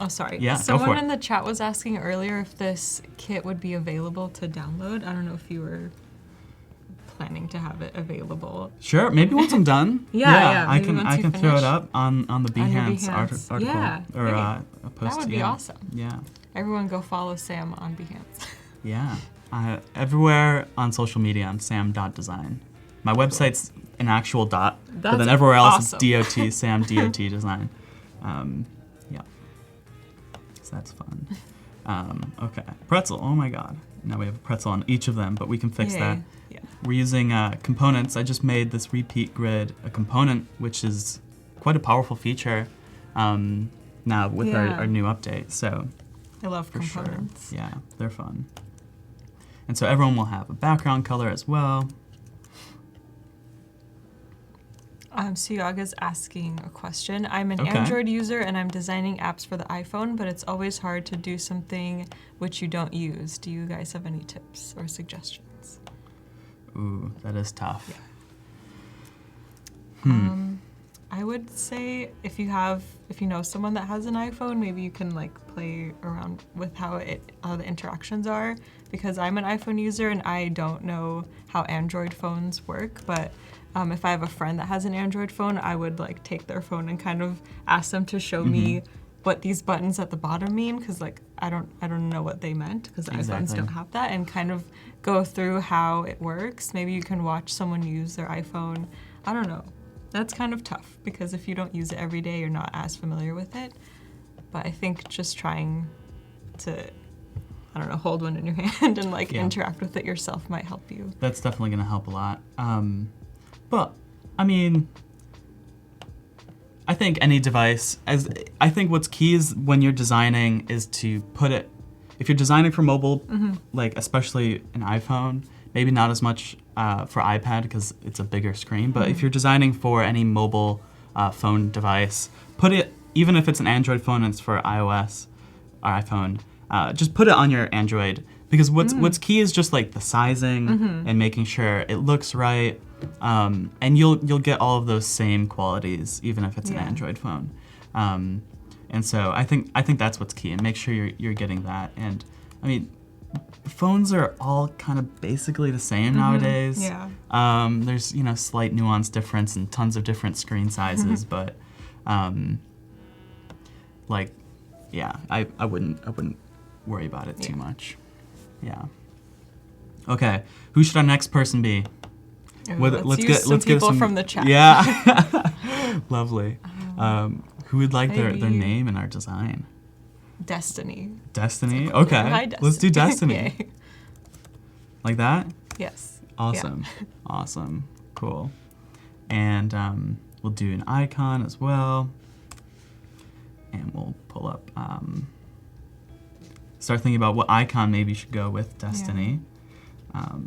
Sorry. Yeah, go Someone for it. in the chat was asking earlier if this kit would be available to download. I don't know if you were planning to have it available. Sure, maybe once I'm done. Yeah, I maybe can once you throw it finish. up on the On your Behance Behance. article Yeah, or great. a post. That would be yeah. awesome. Yeah, Everyone go follow Sam on Behance. yeah. Everywhere on social media, I'm sam.design. My website's an actual dot, but That's then everywhere else awesome. it's DOT, Sam DOT design. Yeah, so that's fun. Okay, pretzel. Oh my God. Now we have a pretzel on each of them, but we can fix that. Yeah. We're using components. I just made this repeat grid a component, which is quite a powerful feature now with Yeah. our new update. So I love for components. sure, yeah, they're fun. And so everyone will have a background color as well. Suyaga's asking a question. I'm an Okay. Android user and I'm designing apps for the iPhone, but it's always hard to do something which you don't use. Do you guys have any tips or suggestions? Ooh, that is tough. Yeah. I would say if you know someone that has an iPhone, maybe you can like play around with how the interactions are, because I'm an iPhone user and I don't know how Android phones work, but if I have a friend that has an Android phone, I would like take their phone and kind of ask them to show me what these buttons at the bottom mean, because like I don't know what they meant, because iPhones don't have that, and kind of go through how it works. Maybe you can watch someone use their iPhone. I don't know. That's kind of tough, because if you don't use it every day, you're not as familiar with it. But I think just trying to, I don't know, hold one in your hand and like interact with it yourself might help you. That's definitely going to help a lot. But, I mean, I think any device, I think what's key is when you're designing is to put it, if you're designing for mobile, like especially an iPhone, maybe not as much for iPad because it's a bigger screen, but if you're designing for any mobile phone device, put it, even if it's an Android phone and it's for iOS or iPhone, just put it on your Android, because what's key is just like the sizing and making sure it looks right. And you'll get all of those same qualities even if it's an Android phone, and so I think that's what's key, and make sure you're getting that. And I mean, phones are all kind of basically the same nowadays. There's slight nuance difference and tons of different screen sizes, but I wouldn't worry about it too much. Yeah. Okay, who should our next person be? Let's get some people from the chat. Yeah. Lovely. Who would like their name in our design? Destiny. Destiny? Okay. Hi, Destiny. Let's do Destiny. Like that? Yes. Awesome. Yeah. Awesome. Cool. And we'll do an icon as well. And we'll pull up, start thinking about what icon maybe should go with Destiny. I'll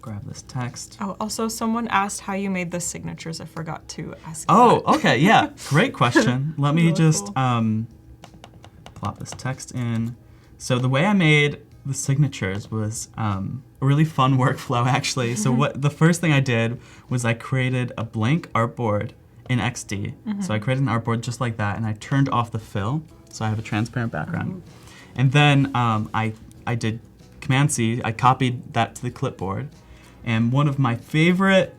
grab this text. Oh, also someone asked how you made the signatures. I forgot to ask. Oh, okay, yeah. Great question. Let me just plop this text in. So the way I made the signatures was a really fun workflow, actually. So the first thing I did was I created a blank artboard in XD. So I created an artboard just like that, and I turned off the fill, so I have a transparent background. And then I did Command-C, I copied that to the clipboard. And one of my favorite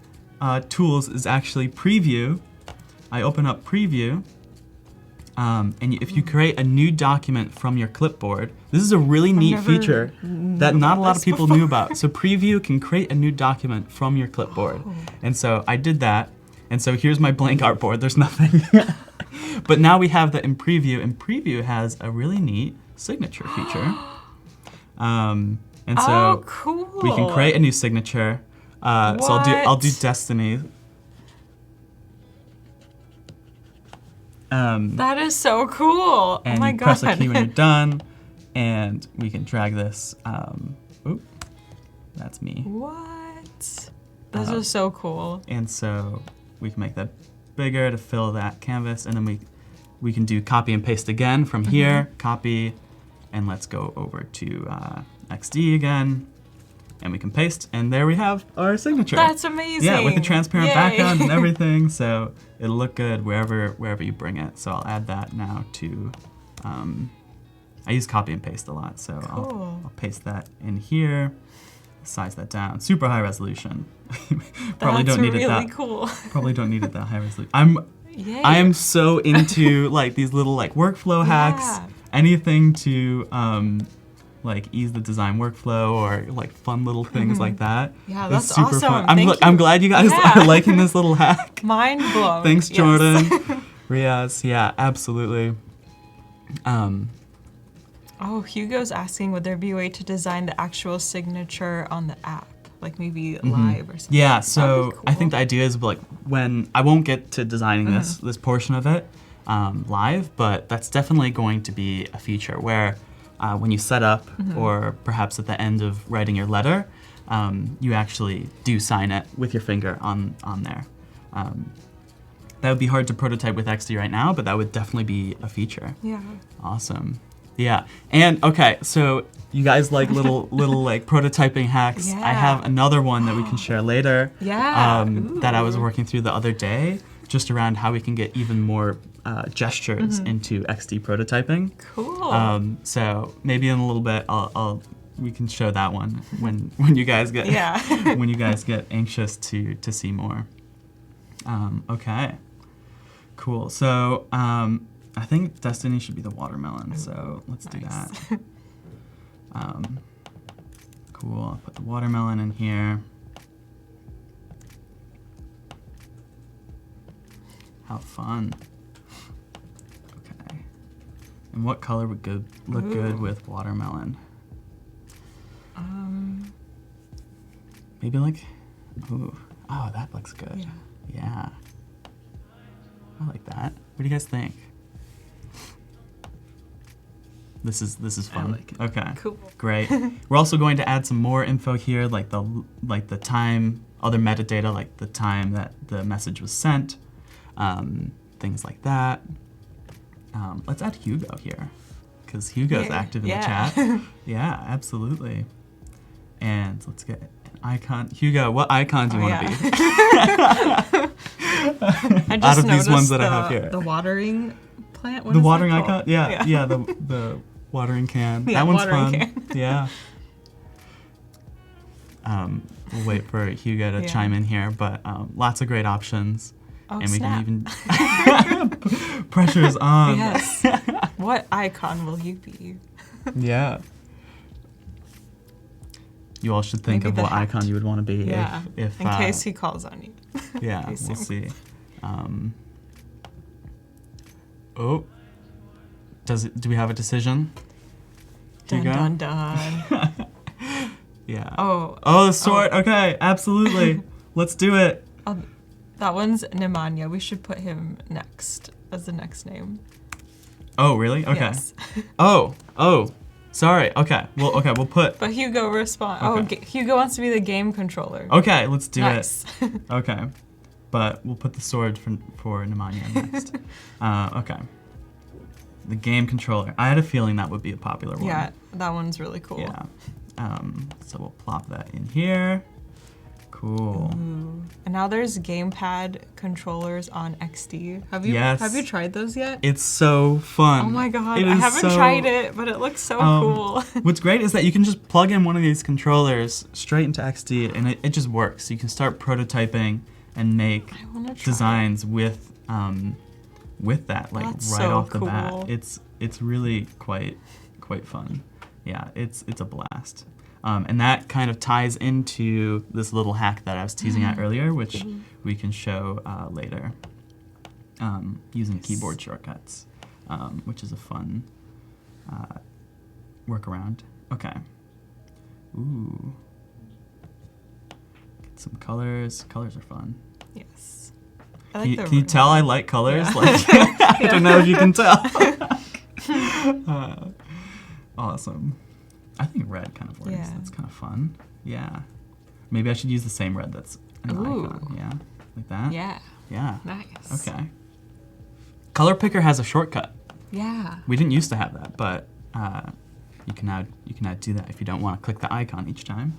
tools is actually Preview. I open up Preview, and if you create a new document from your clipboard, this is a really neat feature that not a lot of people knew about. So Preview can create a new document from your clipboard. And so I did that. And so here's my blank artboard. There's nothing. But now we have that in Preview, and Preview has a really neat signature feature. And so cool. we can create a new signature. So I'll do Destiny. That is so cool. And oh my you god. press a key when you're done, and we can drag this. Oop, that's me. What? This is so cool. And so we can make that bigger to fill that canvas, and then we can do copy and paste again from here. Copy, and let's go over to XD again, and we can paste, and there we have our signature. That's amazing. Yeah, with the transparent Yay. background and everything, so it'll look good wherever you bring it. So I'll add that now to, I use copy and paste a lot, so Cool. I'll paste that in here, size that down, super high resolution. Probably That's don't need really it that cool. Probably don't need it that high resolution. Yay. I am so into like these little like workflow hacks, anything to like ease the design workflow or like fun little things like that. Yeah, It's that's super awesome. fun. I'm glad you guys are liking this little hack. Mind blown. Thanks, Yes. Jordan. Riaz, yeah, absolutely. Oh, Hugo's asking, would there be a way to design the actual signature on the app? Like maybe live or something? Yeah, so Cool. I think the idea is like when I won't get to designing this portion of it live, but that's definitely going to be a feature where when you set up, or perhaps at the end of writing your letter, you actually do sign it with your finger on there. That would be hard to prototype with XD right now, but that would definitely be a feature. Yeah. Awesome. Yeah. And okay, so you guys like little like prototyping hacks. Yeah. I have another one that we can share later. Yeah. That I was working through the other day, just around how we can get even more gestures into XD prototyping. Cool. So maybe in a little bit, we can show that one when you guys get when you guys get anxious to see more. Okay. Cool. So I think Destiny should be the watermelon. So let's do that. Cool. I'll put the watermelon in here. How fun. Okay. And what color would look good with watermelon? Maybe like, oh, that looks good. Yeah. I like that. What do you guys think? This is fun. I like it. Okay. Cool. Great. We're also going to add some more info here, like the time, other metadata, like the time that the message was sent, things like that. Let's add Hugo here, because Hugo's active in the chat. Yeah, absolutely. And let's get an icon. Hugo, what icon do you want to be? I just out of these ones noticed that I have here. The watering plant. What The is that watering called? icon? Yeah, the watering can. Yeah, that one's watering fun. can. Yeah. We'll wait for Hugo to chime in here, but lots of great options. Oh, and we snap. can even pressure's on. Yes. What icon will you be? Yeah. You all should think Maybe of the what hat. icon you would want to be if in case he calls on you. yeah, Pretty we'll soon. see. Oh. Do we have a decision? Dun, Hugo? dun, dun. Yeah. Oh. Oh, the sword. Okay, absolutely. Let's do it. That one's Nemanja. We should put him next as the next name. Oh, really? Okay. Yes. Oh. Sorry. Okay. We'll put. But Hugo respond. Okay. Oh, Hugo wants to be the game controller. Okay, let's do Nice. it. Okay. But we'll put the sword for Nemanja next. Okay. The game controller. I had a feeling that would be a popular one. Yeah, that one's really cool. Yeah. So we'll plop that in here. Cool. Ooh. And now there's gamepad controllers on XD. Have you Yes. Have you tried those yet? It's so fun. Oh my god, It I is haven't tried it, but it looks so cool. What's great is that you can just plug in one of these controllers straight into XD, and it just works. You can start prototyping and make I wanna try designs with that, like That's right so off the bat. cool. It's really quite fun. Yeah, it's a blast. And that kind of ties into this little hack that I was teasing at earlier, which we can show later, using keyboard shortcuts, which is a fun workaround. Okay. Ooh. Get some colors. Colors are fun. Yes. Can you tell I like colors? Yeah. Like, I don't know if you can tell. Awesome. I think red kind of works. Yeah. That's kind of fun. Yeah. Maybe I should use the same red that's an icon. Yeah. Like that? Yeah. Yeah. Nice. Okay. Color Picker has a shortcut. Yeah. We didn't used to have that, but you can now do that if you don't want to click the icon each time.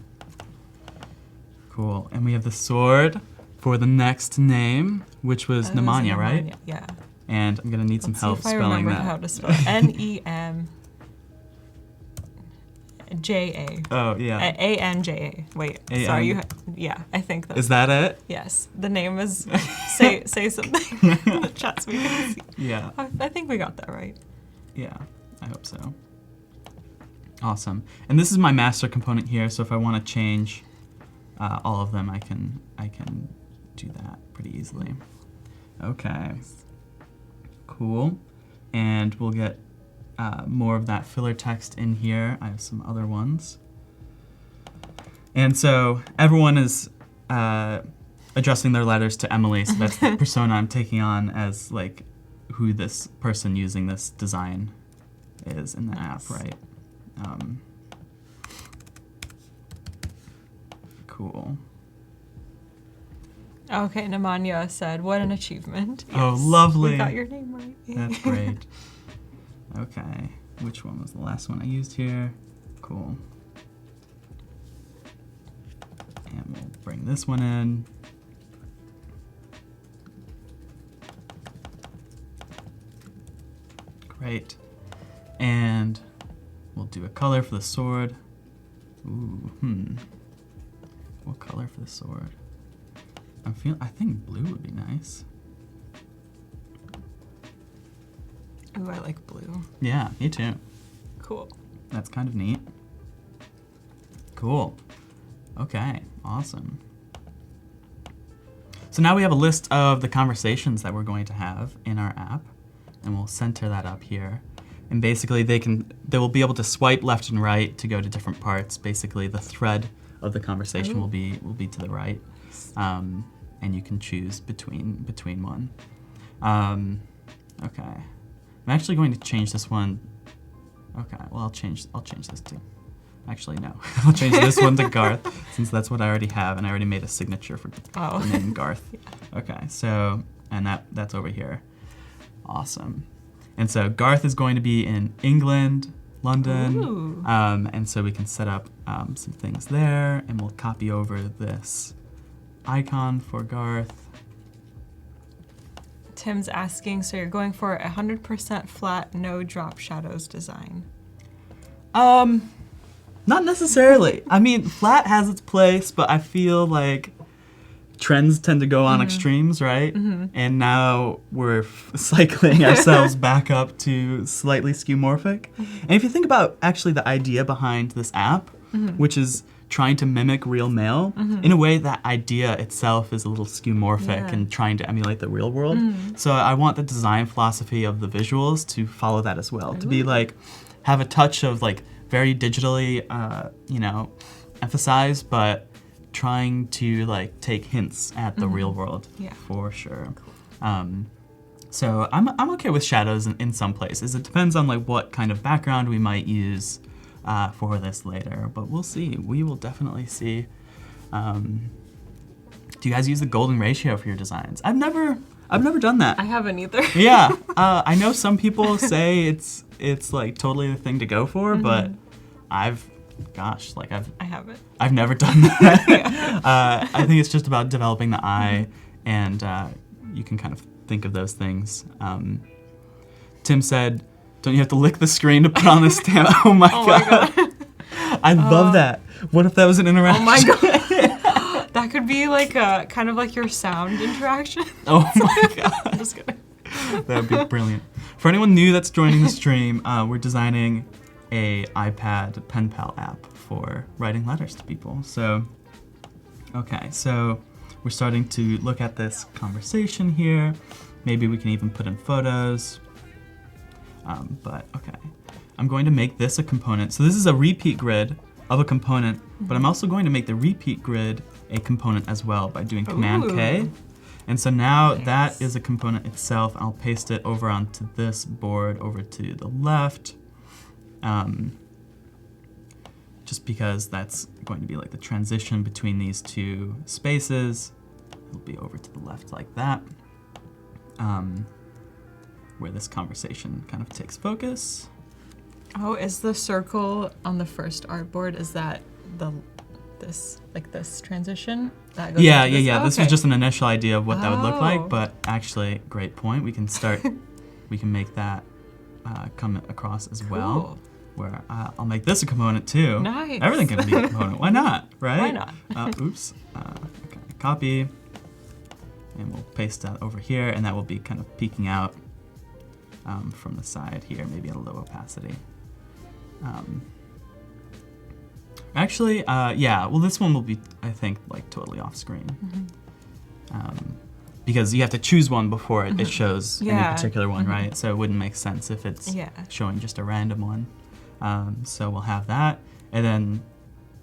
Cool. And we have the sword for the next name, which was Nemanja, right? Yeah. And I'm gonna need some help See if I spelling remember that. how to spell it. Nemja. Oh yeah. Anja. Wait. A-N- Sorry. Yeah. I think that's. Is that it? Yes. The name is. Say something in the chat so we can see. Yeah. I think we got that right. Yeah. I hope so. Awesome. And this is my master component here. So if I want to change all of them, I can do that pretty easily. Okay. Cool. And we'll get more of that filler text in here. I have some other ones. And so everyone is addressing their letters to Emily, so that's the persona I'm taking on as like who this person using this design is in the app, right? Cool. Okay, Nemanja said, what an achievement. Oh, Yes, lovely. We got your name right. That's great. Okay, which one was the last one I used here? Cool. And we'll bring this one in. Great. And we'll do a color for the sword. Ooh, What color for the sword? I think blue would be nice. Ooh, I like blue. Yeah, me too. Cool. That's kind of neat. Cool. Okay, awesome. So now we have a list of the conversations that we're going to have in our app, and we'll center that up here. And basically they will be able to swipe left and right to go to different parts. Basically the thread of the conversation will be to the right. And you can choose between one. Okay. I'm actually going to change this one. Okay, well I'll change this too. Actually, no. I'll change this one to Garth, since that's what I already have, and I already made a signature for the name Garth. Yeah. Okay, so, and that's over here. Awesome. And so Garth is going to be in England, London, and so we can set up some things there, and we'll copy over this icon for Garth. Tim's asking, so you're going for 100% flat, no drop shadows design? Not necessarily. I mean, flat has its place, but I feel like trends tend to go on extremes, right? And now we're cycling ourselves back up to slightly skeuomorphic. And if you think about actually the idea behind this app, which is trying to mimic real mail, in a way that idea itself is a little skeuomorphic and trying to emulate the real world. So I want the design philosophy of the visuals to follow that as well, to be like, have a touch of like very digitally, emphasized, but trying to like take hints at the real world for sure. So I'm okay with shadows in some places. It depends on like what kind of background we might use for this later, but we'll see. We will definitely see. Do you guys use the golden ratio for your designs? I've never done that. I haven't either. Yeah, I know some people say it's like totally the thing to go for, but I haven't. I've never done that. I think it's just about developing the eye, and you can kind of think of those things. Tim said, "Don't you have to lick the screen to put on the stamp?" Oh my god. I love that. What if that was an interaction? Oh my god. That could be like a kind of like your sound interaction. Oh my god. I'm just kidding. That would be brilliant. For anyone new that's joining the stream, we're designing a iPad pen pal app for writing letters to people. So, okay, so we're starting to look at this conversation here. Maybe we can even put in photos. But okay, I'm going to make this a component. So this is a repeat grid of a component, but I'm also going to make the repeat grid a component as well by doing Command K. And so now that is a component itself. I'll paste it over onto this board over to the left. Just because that's going to be like the transition between these two spaces. It'll be over to the left like that. Where this conversation kind of takes focus. Oh, is the circle on the first artboard, is that this transition? That goes Yeah. Oh, This was just an initial idea of what that would look Oh. like, but actually, great point. We can make that come across as well. Cool. Where I'll make this a component too. Nice. Everything can be a component. Why not, right? Why not? Oops. Okay, copy. And we'll paste that over here, and that will be kind of peeking out from the side here, maybe at a low opacity. Actually, well, this one will be, I think, like totally off screen. Because you have to choose one before it shows any particular one, right? So it wouldn't make sense if it's showing just a random one. So we'll have that, and then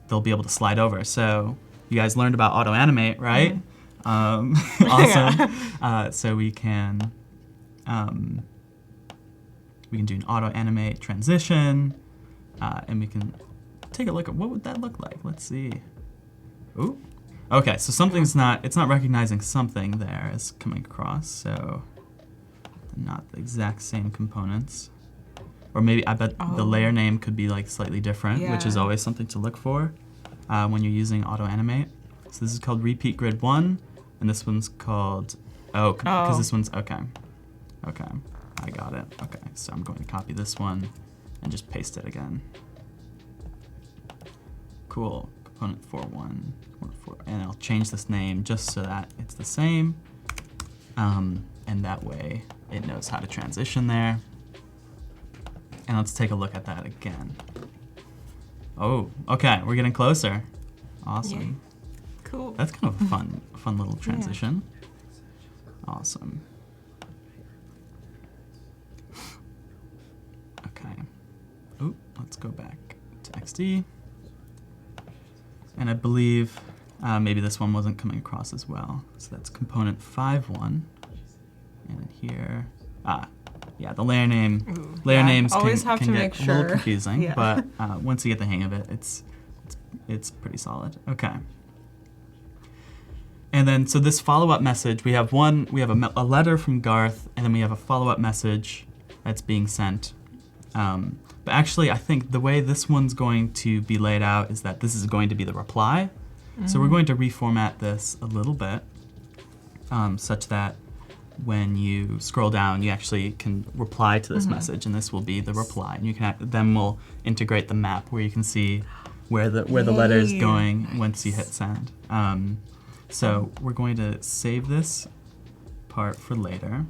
they'll be able to slide over. So you guys learned about auto animate, right? Awesome. So we can do an auto animate transition. and we can take a look at what would that look like. Let's see. Ooh. Okay, so something's it's not recognizing something there as coming across, so not the exact same components. Or maybe I bet the layer name could be like slightly different, which is always something to look for when you're using auto animate. So this is called repeat grid 1, and this one's called because this one's okay, I got it. Okay, so I'm going to copy this one and just paste it again. Cool. Component 4.1, and I'll change this name just so that it's the same, and that way it knows how to transition there. And let's take a look at that again. Oh, okay, we're getting closer. Awesome. Yay. Cool. That's kind of a fun little transition. Awesome. Okay. Oh, let's go back to XD. And I believe maybe this one wasn't coming across as well. So that's component 5.1. And here, yeah, the layer names can get a little confusing, but once you get the hang of it, it's pretty solid. Okay. And then, so this follow-up message, we have a letter from Garth, and then we have a follow-up message that's being sent. But actually, I think the way this one's going to be laid out is that this is going to be the reply. So we're going to reformat this a little bit, such that when you scroll down, you actually can reply to this message, and this will be the reply. And you can then we'll integrate the map where you can see where the letter is going once you hit send. So we're going to save this part for later.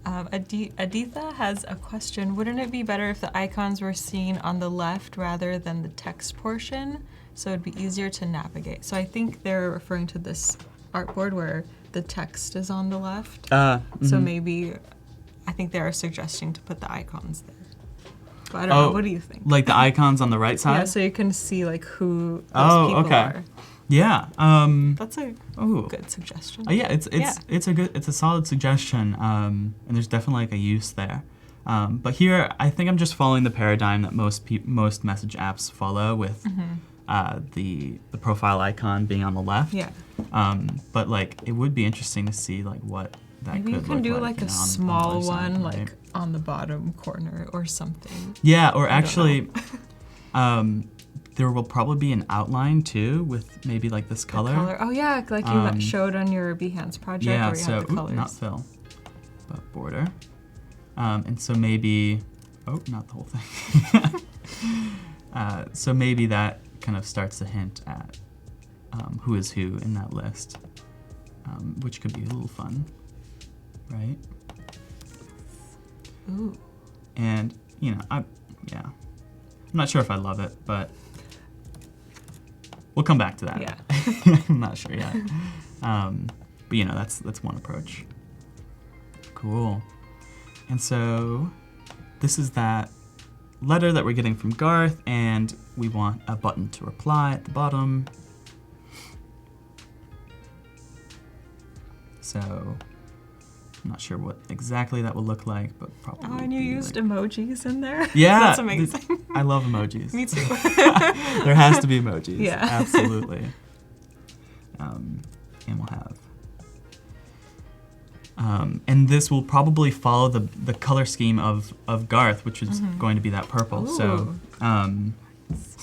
Aditha has a question. Wouldn't it be better if the icons were seen on the left rather than the text portion, so it'd be easier to navigate? So I think they're referring to this artboard where the text is on the left. So maybe, I think they're suggesting to put the icons there. But I don't know, what do you think? Like the icons on the right side? Yeah, so you can see like who those people are. Yeah. That's a good suggestion. Yeah, it's a solid suggestion, and there's definitely like a use there. But here, I think I'm just following the paradigm that most message apps follow with the profile icon being on the left. Yeah. But like, it would be interesting to see like what that Maybe could you can look do like, like a on small the side, one, right? like on the bottom corner or something. Yeah, or actually, there will probably be an outline too with maybe like this color. Oh yeah, like you showed on your Behance project where you have the colors. Not fill, but border. And so maybe, not the whole thing. So maybe that kind of starts to hint at who is who in that list, which could be a little fun, right? Ooh. And I'm not sure if I love it, but we'll come back to that. Yeah. I'm not sure yet. But that's one approach. Cool. And so this is that letter that we're getting from Garth, and we want a button to reply at the bottom. So I'm not sure what exactly that will look like, but probably. Oh, and you used emojis in there? Yeah. That's amazing. I love emojis. Me too. There has to be emojis. Yeah. Absolutely. And we'll have. And this will probably follow the color scheme of Garth, which is going to be that purple. Ooh. So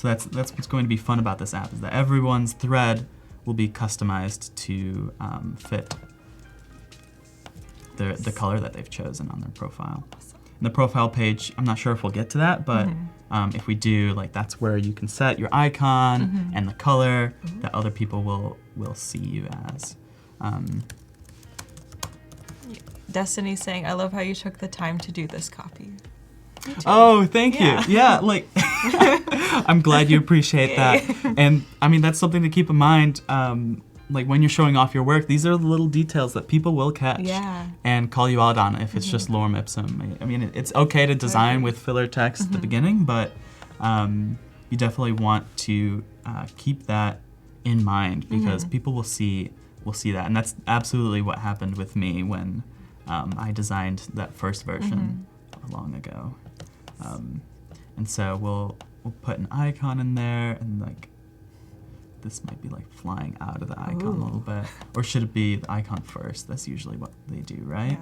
that's what's going to be fun about this app, is that everyone's thread will be customized to fit the color that they've chosen on their profile. Awesome. And the profile page, I'm not sure if we'll get to that, but if we do, like, that's where you can set your icon and the color that other people will see you as. Destiny's saying, I love how you took the time to do this copy. Oh, thank you. Yeah, like, I'm glad you appreciate that. And I mean, that's something to keep in mind. Like, when you're showing off your work, these are the little details that people will catch and call you out on if it's just lorem ipsum. I mean, it's okay to design with filler text at the beginning, but you definitely want to keep that in mind, because people will see that. And that's absolutely what happened with me when I designed that first version long ago. And so we'll we'll put an icon in there, and like this might be like flying out of the icon a little bit. Or should it be the icon first? That's usually what they do, right? Yeah.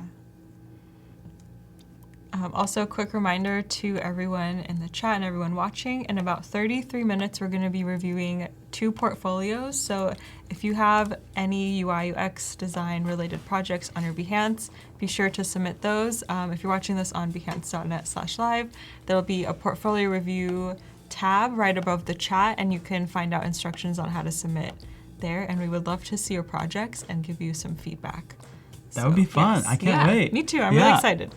Also, a quick reminder to everyone in the chat and everyone watching, in about 33 minutes, we're going to be reviewing 2 portfolios. So if you have any UI UX design related projects on your Behance, be sure to submit those. If you're watching this on behance.net/live, there'll be a portfolio review tab right above the chat, and you can find out instructions on how to submit there. And we would love to see your projects and give you some feedback. That would be fun. Yes. I can't wait. Me too. I'm really excited.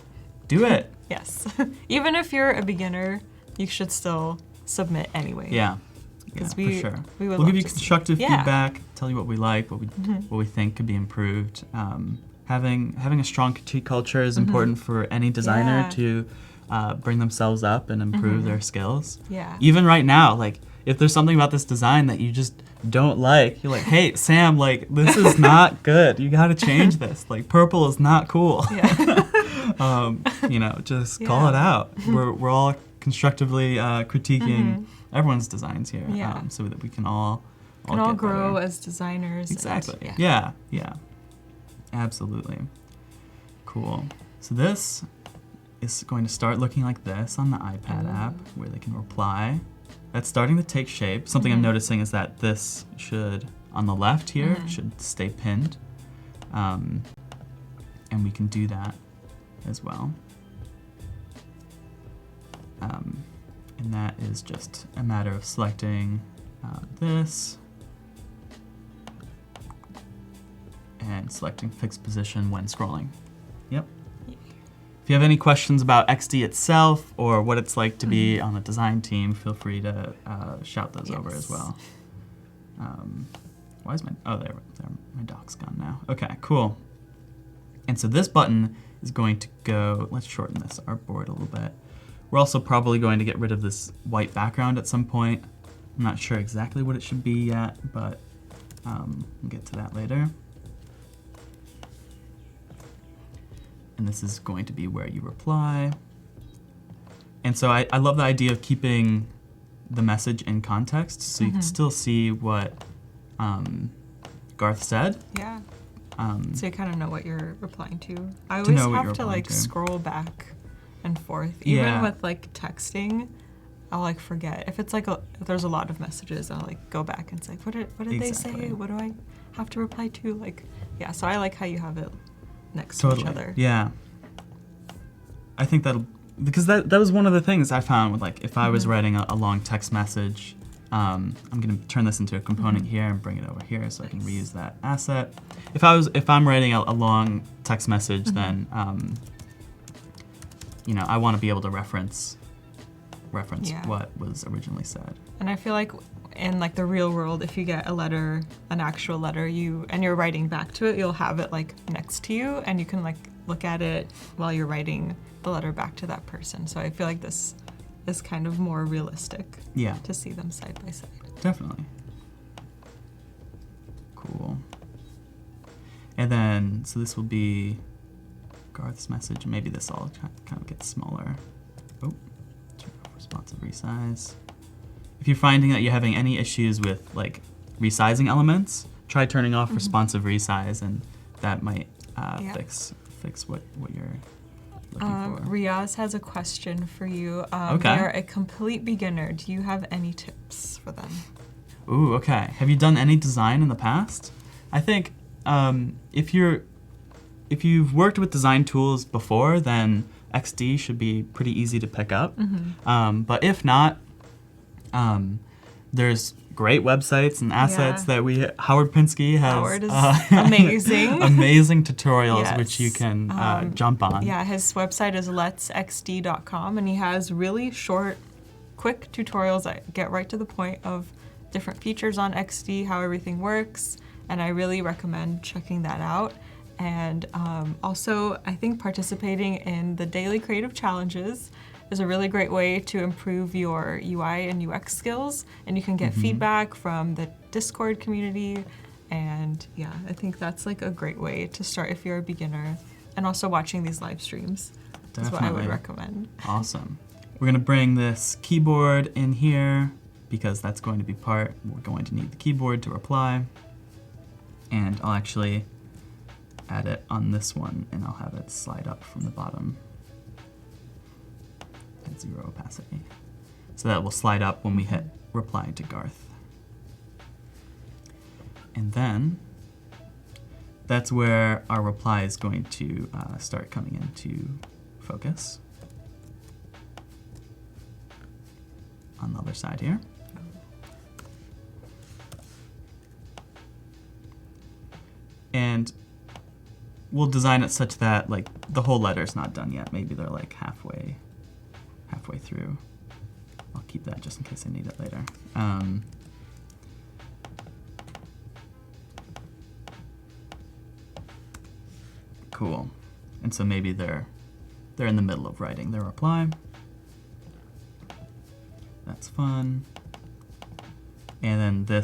Do it. Yes. Even if you're a beginner, you should still submit anyway. Yeah. Because for sure. we'll give you constructive Yeah. feedback, tell you what we like, what we think could be improved. Having a strong critique culture is important for any designer to bring themselves up and improve their skills. Yeah. Even right now, like if there's something about this design that you just don't like, you're like, hey, Sam, like this is not good. You got to change this. Like purple is not cool. Yeah. Just call it out. We're all constructively critiquing everyone's designs here, so that we can all get grow better. as designers. Exactly. And, Yeah. Absolutely. Cool. So this is going to start looking like this on the iPad app, where they can reply. That's starting to take shape. Something I'm noticing is that this should, on the left here, should stay pinned. And we can do that as well. And that is just a matter of selecting this and selecting fixed position when scrolling. Yep. If you have any questions about XD itself or what it's like to be on the design team, feel free to shout those over as well. Why is my doc's gone now. Okay, cool. And so this button is going to go, let's shorten this artboard a little bit. We're also probably going to get rid of this white background at some point. I'm not sure exactly what it should be yet, but we'll get to that later. And this is going to be where you reply. And so I love the idea of keeping the message in context, so you can still see what Garth said. Yeah. So you kind of know what you're replying to. I always have to like scroll back and forth. Even with like texting, I'll like forget. If it's like if there's a lot of messages, I'll like go back and say, what did they say? What do I have to reply to? Like, yeah. So I like how you have it next to each other. Yeah. I think because that was one of the things I found with like if I was writing a long text message. I'm going to turn this into a component here and bring it over here so I can reuse that asset. If I'm writing a long text message, then I want to be able to reference what was originally said. And I feel like in like the real world, if you get an actual letter, and you're writing back to it, you'll have it like next to you, and you can like look at it while you're writing the letter back to that person. So I feel like this is kind of more realistic. Yeah. To see them side by side. Definitely. Cool. And then, so this will be Garth's message. Maybe this all kind of gets smaller. Oh, turn off responsive resize. If you're finding that you're having any issues with like resizing elements, try turning off responsive resize, and that might fix what you're looking for. Riaz has a question for you. Okay. They're a complete beginner. Do you have any tips for them? Ooh, okay. Have you done any design in the past? I think if you've worked with design tools before, then XD should be pretty easy to pick up. But if not, there's great websites and assets that Howard Pinsky has. Howard is amazing. Amazing tutorials which you can jump on. Yeah, his website is letsxd.com, and he has really short, quick tutorials that get right to the point of different features on XD, how everything works, and I really recommend checking that out. And also, I think participating in the daily creative challenges is a really great way to improve your UI and UX skills, and you can get feedback from the Discord community, and yeah, I think that's like a great way to start if you're a beginner, and also watching these live streams is what I would recommend. Awesome. we're gonna bring this keyboard in here because that's going to be we're going to need the keyboard to reply. And I'll actually add it on this one, and I'll have it slide up from the bottom at 0 opacity. So that will slide up when we hit reply to Garth. And then that's where our reply is going to start coming into focus. On the other side here. And we'll design it such that like the whole letter's not done yet. Maybe they're like halfway through. I'll keep that just in case I need it later. Cool. And so maybe they're in the middle of writing their reply. That's fun. And then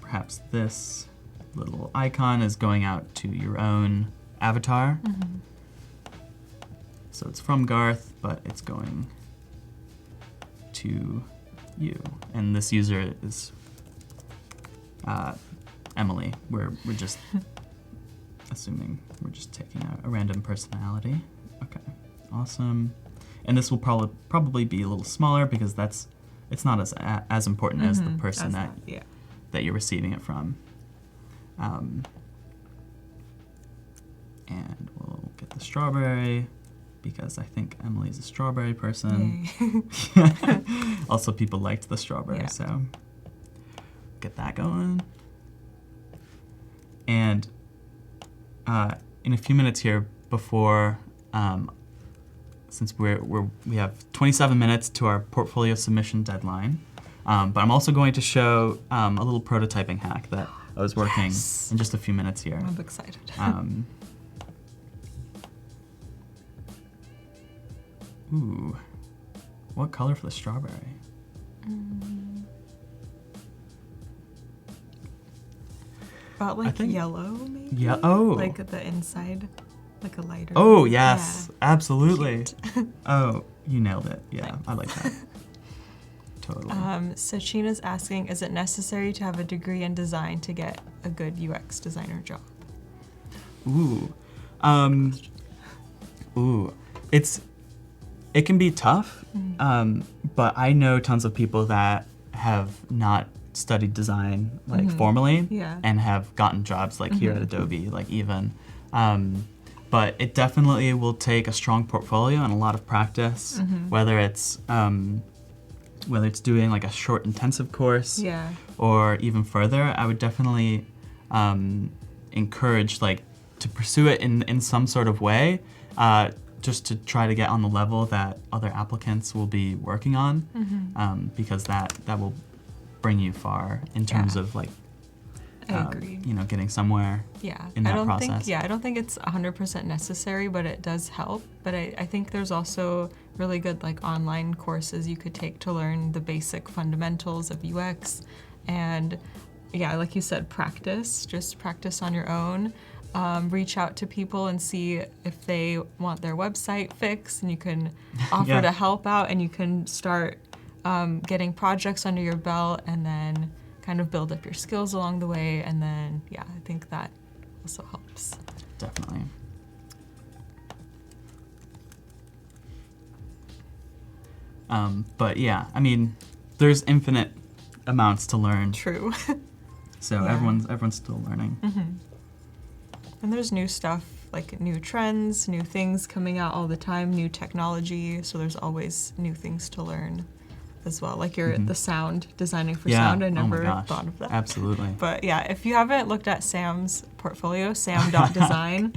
perhaps this little icon is going out to your own avatar. So it's from Garth, but it's going to you. And this user is Emily. We're just assuming we're just taking a random personality. Okay, awesome. And this will probably be a little smaller because it's not as important as the person that you're receiving it from. And we'll get the strawberry because I think Emily's a strawberry person. Also, people liked the strawberry, so get that going. And in a few minutes here, before, since we have 27 minutes to our portfolio submission deadline, but I'm also going to show a little prototyping hack that I was working in just a few minutes here. I'm excited. Ooh, what color for the strawberry? About like yellow, maybe? Yeah. Oh. Like the inside, like a lighter. Oh, yes, absolutely. Oh, you nailed it. Yeah, thanks. I like that. Totally. Sachina's asking, is it necessary to have a degree in design to get a good UX designer job? Ooh. It can be tough, but I know tons of people that have not studied design like formally and have gotten jobs like here at Adobe, like even. But it definitely will take a strong portfolio and a lot of practice, whether it's doing like a short intensive course or even further. I would definitely encourage like to pursue it in some sort of way, just to try to get on the level that other applicants will be working on, because that will bring you far in terms of like, I agree. Getting somewhere in that process. I don't think it's 100% necessary, but it does help. But I think there's also really good like online courses you could take to learn the basic fundamentals of UX. And like you said, just practice on your own. Reach out to people and see if they want their website fixed, and you can offer to help out, and you can start getting projects under your belt, and then kind of build up your skills along the way. And then, I think that also helps. Definitely. But I mean, there's infinite amounts to learn. True. So everyone's still learning. And there's new stuff, like new trends, new things coming out all the time, new technology. So there's always new things to learn as well. Like the sound, designing for sound. I never thought of that. Absolutely. But if you haven't looked at Sam's portfolio, sam.design,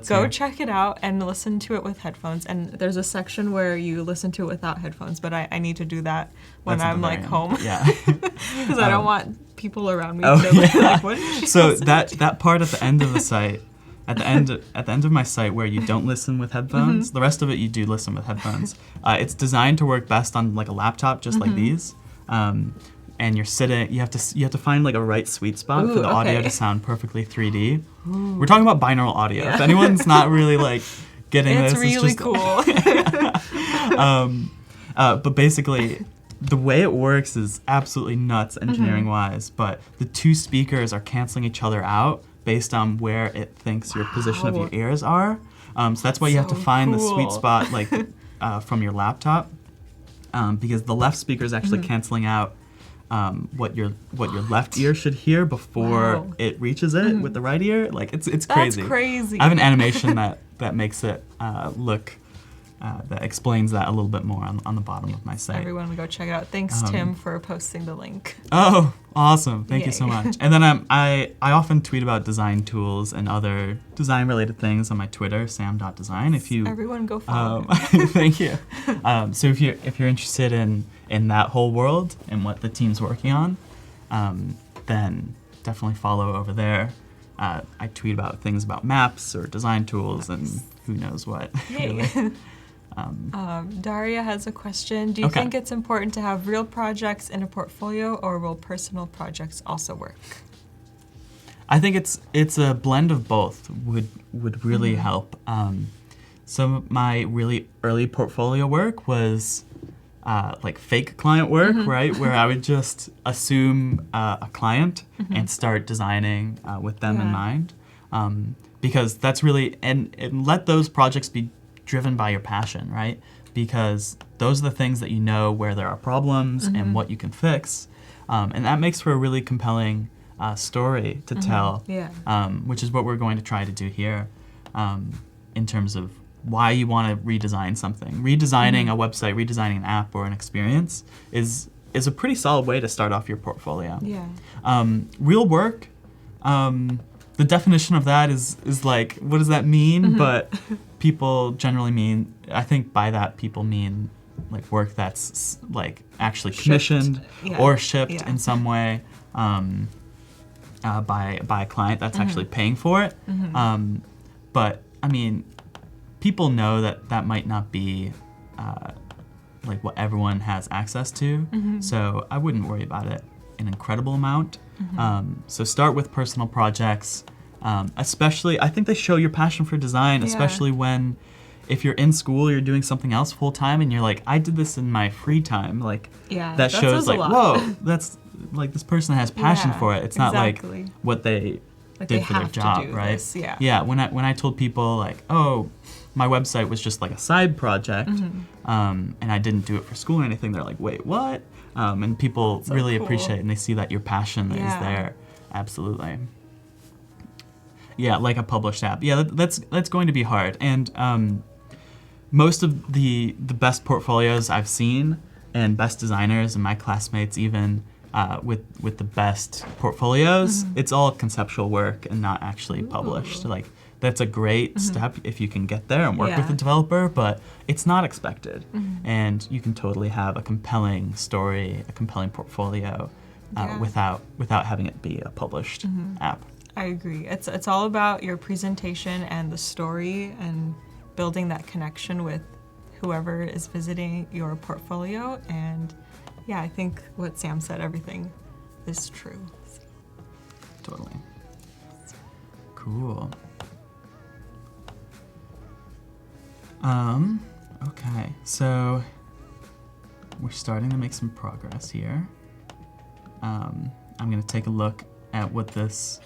go check it out and listen to it with headphones. And there's a section where you listen to it without headphones, but I need to do that when I'm like home. Yeah. Because I don't want people around me to be like, what did she So that part at the end of the site, at the end of my site where you don't listen with headphones, the rest of it you do listen with headphones. It's designed to work best on like a laptop, just like these. And you're sitting. You have to find like a right sweet spot for the audio to sound perfectly 3D. We're talking about binaural audio. If anyone's not really like getting it's this, really it's just cool. But basically, the way it works is absolutely nuts engineering-wise, but the two speakers are canceling each other out based on where it thinks your position of your ears are. So that's why you have to find the sweet spot like from your laptop, because the left speaker is actually canceling out what your left ear should hear before it reaches it with the right ear. Like it's crazy. That's crazy. I have an animation that makes it look that explains that a little bit more on the bottom of my site. Everyone go check it out. Thanks, Tim, for posting the link. Oh, awesome. Thank you so Yay. much. And then I often tweet about design tools and other design-related things on my Twitter, sam.design. If you Everyone go follow him. thank you. So if you're interested in that whole world and what the team's working on, then definitely follow over there. I tweet about things about maps or design tools and who knows what. Yay. Really. Daria has a question. Do you think it's important to have real projects in a portfolio, or will personal projects also work? I think it's a blend of both would really help. Some of my really early portfolio work was like fake client work, right? Where I would just assume a client and start designing with them in mind. Because that's really, and let those projects be driven by your passion, right? Because those are the things that you know where there are problems and what you can fix. And that makes for a really compelling story to tell, which is what we're going to try to do here in terms of why you want to redesign something. Redesigning a website, redesigning an app or an experience is a pretty solid way to start off your portfolio. Real work, the definition of that is like, what does that mean? But people generally mean, I think by that people mean like work that's like actually commissioned or shipped in some way by a client that's actually paying for it. But I mean, people know that might not be like what everyone has access to. So I wouldn't worry about it an incredible amount. So start with personal projects. Especially, I think they show your passion for design, especially when, if you're in school, you're doing something else full time, and you're like, I did this in my free time. Like, that shows like, whoa, that's like this person has passion for it. It's not like what they did for their job, right? This, When I told people like, oh, my website was just like a side project, and I didn't do it for school or anything, they're like, wait, what? And people really appreciate it, and they see that your passion is there. Absolutely. Yeah, like a published app. Yeah, that's going to be hard. And most of the best portfolios I've seen and best designers and my classmates even with the best portfolios, it's all conceptual work and not actually published. Like that's a great step if you can get there and work with a developer, but it's not expected. And you can totally have a compelling story, a compelling portfolio without having it be a published app. I agree. It's all about your presentation and the story and building that connection with whoever is visiting your portfolio. And I think what Sam said, everything is true. Totally. Cool. Okay, so we're starting to make some progress here. I'm going to take a look at what this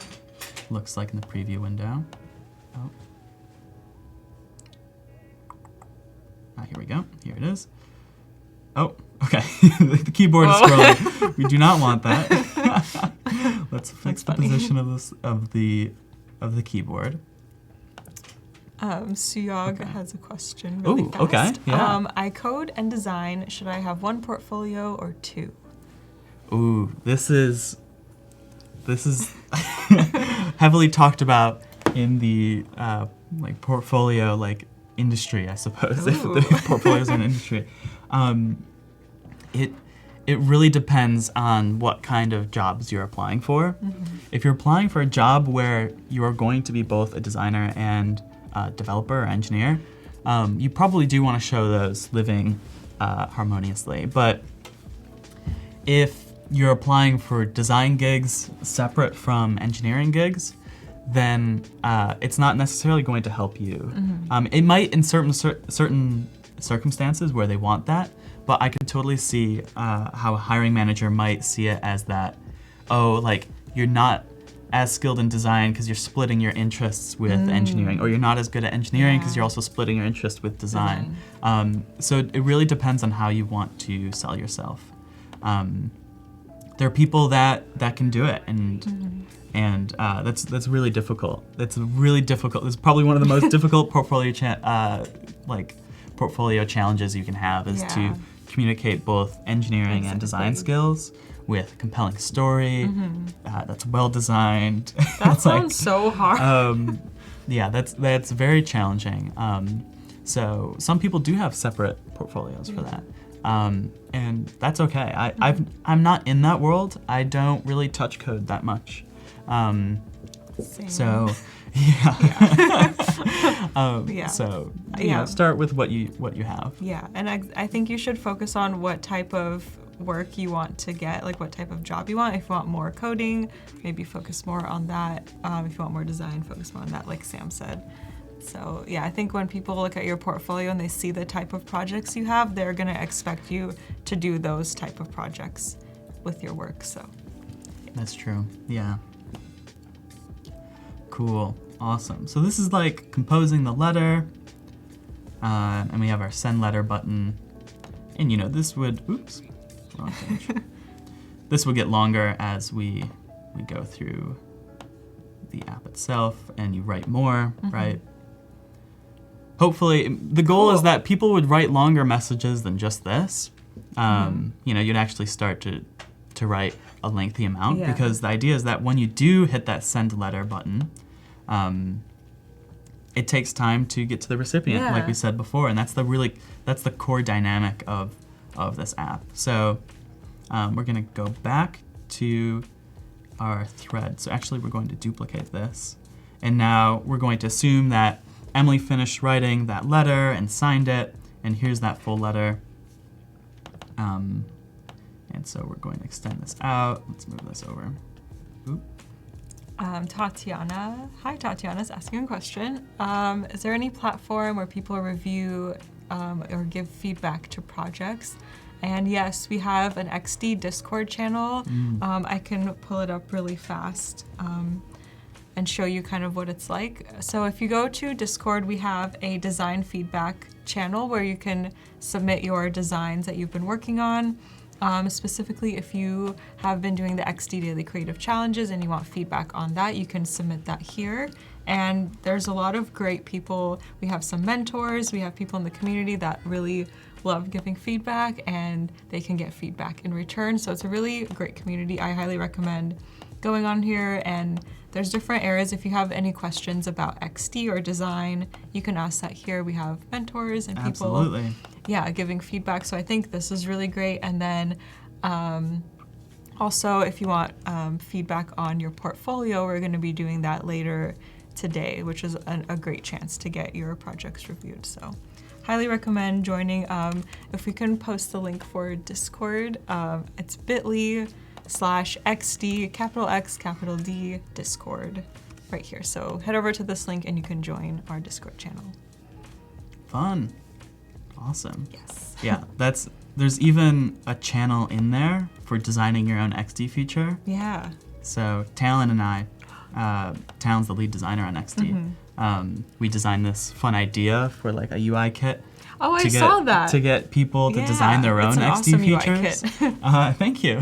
looks like in the preview window. Here we go. Here it is. Oh, okay. The keyboard is scrolling. We do not want that. Let's fix the position of the keyboard. Suyog has a question really fast. Okay. Yeah. I code and design. Should I have one portfolio or two? Ooh, this is heavily talked about in the like portfolio like industry, I suppose. If the portfolio's an industry, it really depends on what kind of jobs you're applying for. If you're applying for a job where you are going to be both a designer and a developer or engineer, you probably do want to show those living harmoniously. But if you're applying for design gigs separate from engineering gigs, then it's not necessarily going to help you. It might in certain circumstances where they want that, but I could totally see how a hiring manager might see it as that, oh, like you're not as skilled in design because you're splitting your interests with engineering, or you're not as good at engineering because you're also splitting your interest with design. So it really depends on how you want to sell yourself. There are people that can do it, and that's really difficult. It's really difficult. It's probably one of the most difficult portfolio challenges you can have is to communicate both engineering and design skills with a compelling story that's well designed. That sounds so hard. Yeah, that's very challenging. So some people do have separate portfolios for that. And that's okay. I'm not in that world. I don't really touch code that much. Same. So So start with what you have. Yeah, and I think you should focus on what type of work you want to get, like what type of job you want. If you want more coding, maybe focus more on that. If you want more design, focus more on that, like Sam said. So yeah, I think when people look at your portfolio and they see the type of projects you have, they're gonna expect you to do those type of projects with your work, so. That's true, yeah. Cool, awesome. So this is like composing the letter, and we have our send letter button. And this would, oops, wrong page. This would get longer as we go through the app itself and you write more, right? Hopefully, the goal is that people would write longer messages than just this. You'd actually start to write a lengthy amount because the idea is that when you do hit that send letter button, it takes time to get to the recipient, like we said before, and that's the core dynamic of this app. So we're gonna go back to our thread. So actually, we're going to duplicate this, and now we're going to assume that Emily finished writing that letter and signed it, and here's that full letter. And so we're going to extend this out. Let's move this over. Oop. Tatiana, hi, Tatiana's asking a question. Is there any platform where people review or give feedback to projects? And yes, we have an XD Discord channel. I can pull it up really fast and show you kind of what it's like. So if you go to Discord, we have a design feedback channel where you can submit your designs that you've been working on. Specifically, if you have been doing the XD Daily Creative Challenges and you want feedback on that, you can submit that here. And there's a lot of great people. We have some mentors, we have people in the community that really love giving feedback, and they can get feedback in return. So it's a really great community. I highly recommend going on here, and there's different areas. If you have any questions about XD or design, you can ask that here. We have mentors and people giving feedback. So I think this is really great. And then also, if you want feedback on your portfolio, we're going to be doing that later today, which is a great chance to get your projects reviewed. So highly recommend joining. If we can post the link for Discord, it's bit.ly/XD, capital X, capital D, Discord, right here. So head over to this link and you can join our Discord channel. Fun. Awesome. Yes. Yeah, there's even a channel in there for designing your own XD feature. Yeah. So Talon and I, Talon's the lead designer on XD. We designed this fun idea for like a UI kit. Oh, I saw that. To get people to design their own XD features. Thank you.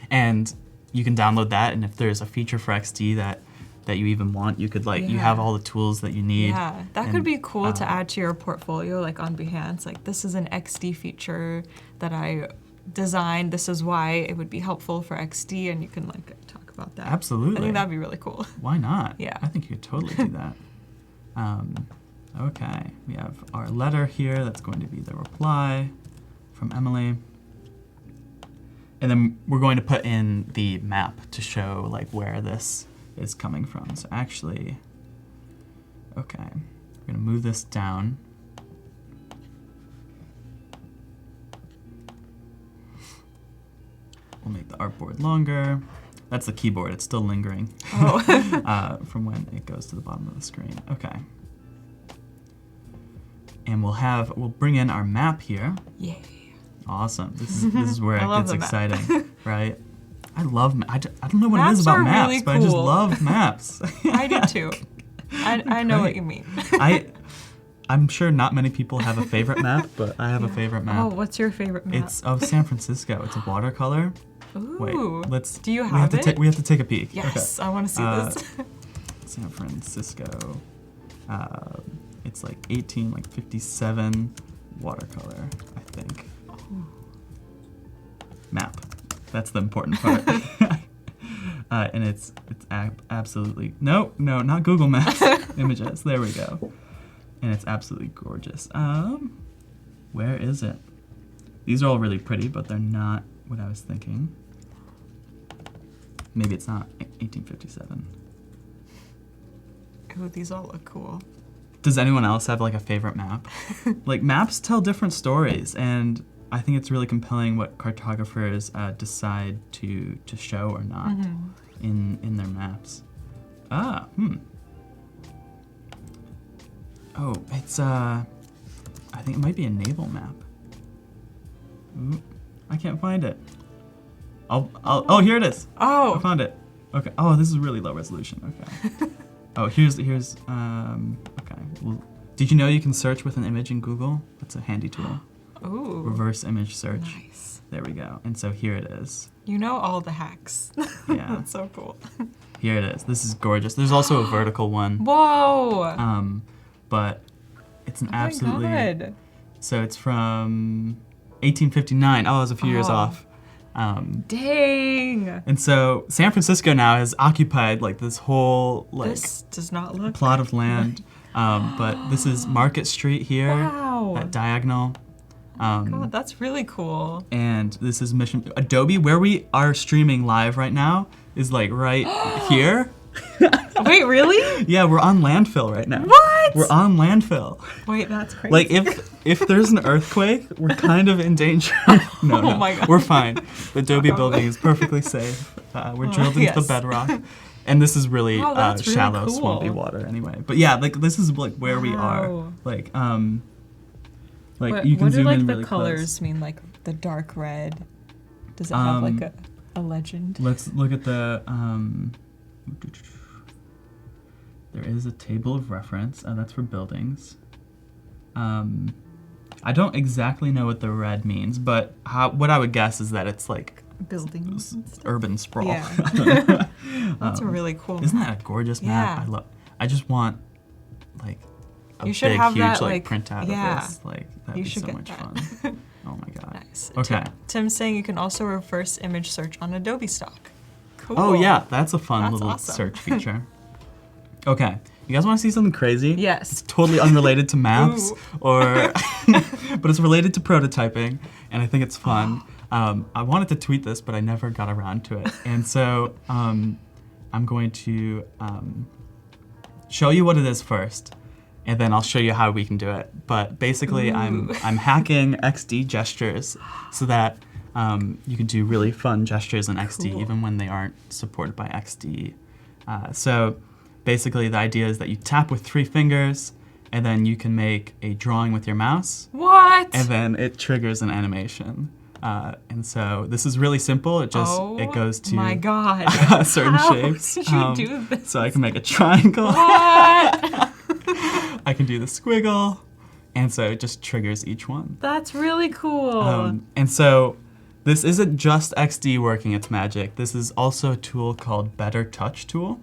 And you can download that, and if there's a feature for XD that you even want, you could you have all the tools that you need. Yeah, that could be cool to add to your portfolio, like on Behance. Like, this is an XD feature that I designed. This is why it would be helpful for XD, and you can talk about that. Absolutely. I think that'd be really cool. Why not? Yeah. I think you could totally do that. Okay, we have our letter here. That's going to be the reply from Emily. And then we're going to put in the map to show where this is coming from. So actually, okay, we're going to move this down. We'll make the artboard longer. That's the keyboard. It's still lingering from when it goes to the bottom of the screen. Okay. And we'll bring in our map here. Yay. Awesome. This is where I it love gets the map. exciting, right? I love I don't know what it Maps is about are maps, really but I just cool. love maps. I do too. I know what you mean. I'm sure not many people have a favorite map, but I have a favorite map. Oh, what's your favorite map? It's of San Francisco. It's a watercolor. Ooh. Wait, let's. Do you we have have it? We have to take a peek. Yes, I want to see this. San Francisco. It's like 1857 watercolor, I think. Map. That's the important part. And it's absolutely no, not Google Maps. Images. There we go. And it's absolutely gorgeous. Where is it? These are all really pretty, but they're not what I was thinking. Maybe it's not 1857. Oh, these all look cool. Does anyone else have like a favorite map? Like maps tell different stories, and I think it's really compelling what cartographers decide to show or not in their maps. Oh, it's I think it might be a naval map. Ooh, I can't find it. Oh, here it is. Oh. I found it. Okay. Oh, this is really low resolution. Okay. Oh, here's okay. Well, did you know you can search with an image in Google? That's a handy tool. Ooh. Reverse image search. Nice. There we go. And so here it is. You know all the hacks. Yeah. That's so cool. Here it is. This is gorgeous. There's also a vertical one. Whoa. But it's an Oh absolutely. my God. So it's from 1859. Oh, I was a few years off. Dang. And so San Francisco now has occupied like this whole like This does not look plot of land. But this is Market Street here. Wow. That diagonal. God, that's really cool. And this is Mission Adobe, where we are streaming live right now, is like right here. Wait, really? Yeah, we're on landfill right now. What? We're on landfill. Wait, that's crazy. Like if there's an earthquake, we're kind of in danger. No, Oh my God. we're fine. The Adobe building is perfectly safe. We're drilled into the yes. bedrock. And this is really, Oh, that's really shallow, cool. swampy water anyway. But yeah, like this is like where we are. Wow. Like What, you can what do zoom like in the really colors close. mean? Like the dark red? Does it have like a legend? Let's look at the. There is a table of reference. That's for buildings. I don't exactly know what the red means, but what I would guess is that it's like Buildings. and stuff. urban sprawl. Yeah. That's a really cool. Isn't that a gorgeous map? Yeah. I just want like a You should big, have huge that, like like, printout yeah. of this. Like that'd You be should so get much that. fun. Oh my god. Nice. Okay. Tim's saying you can also reverse image search on Adobe stock. Cool. Oh yeah, that's a fun That's little awesome. search feature. Okay, you guys want to see something crazy? Yes. It's totally unrelated to maps, Ooh. or, but it's related to prototyping, and I think it's fun. I wanted to tweet this, but I never got around to it, and so I'm going to show you what it is first, and then I'll show you how we can do it. But basically, I'm hacking XD gestures so that you can do really fun gestures in XD, Cool. even when they aren't supported by XD. So basically, the idea is that you tap with 3 fingers, and then you can make a drawing with your mouse, What? and then it triggers an animation. And so this is really simple. It goes to my God. certain How shapes. did you do this? So I can make a triangle. What? I can do the squiggle, and so it just triggers each one. That's really cool. And so this isn't just XD working its magic. This is also a tool called Better Touch Tool.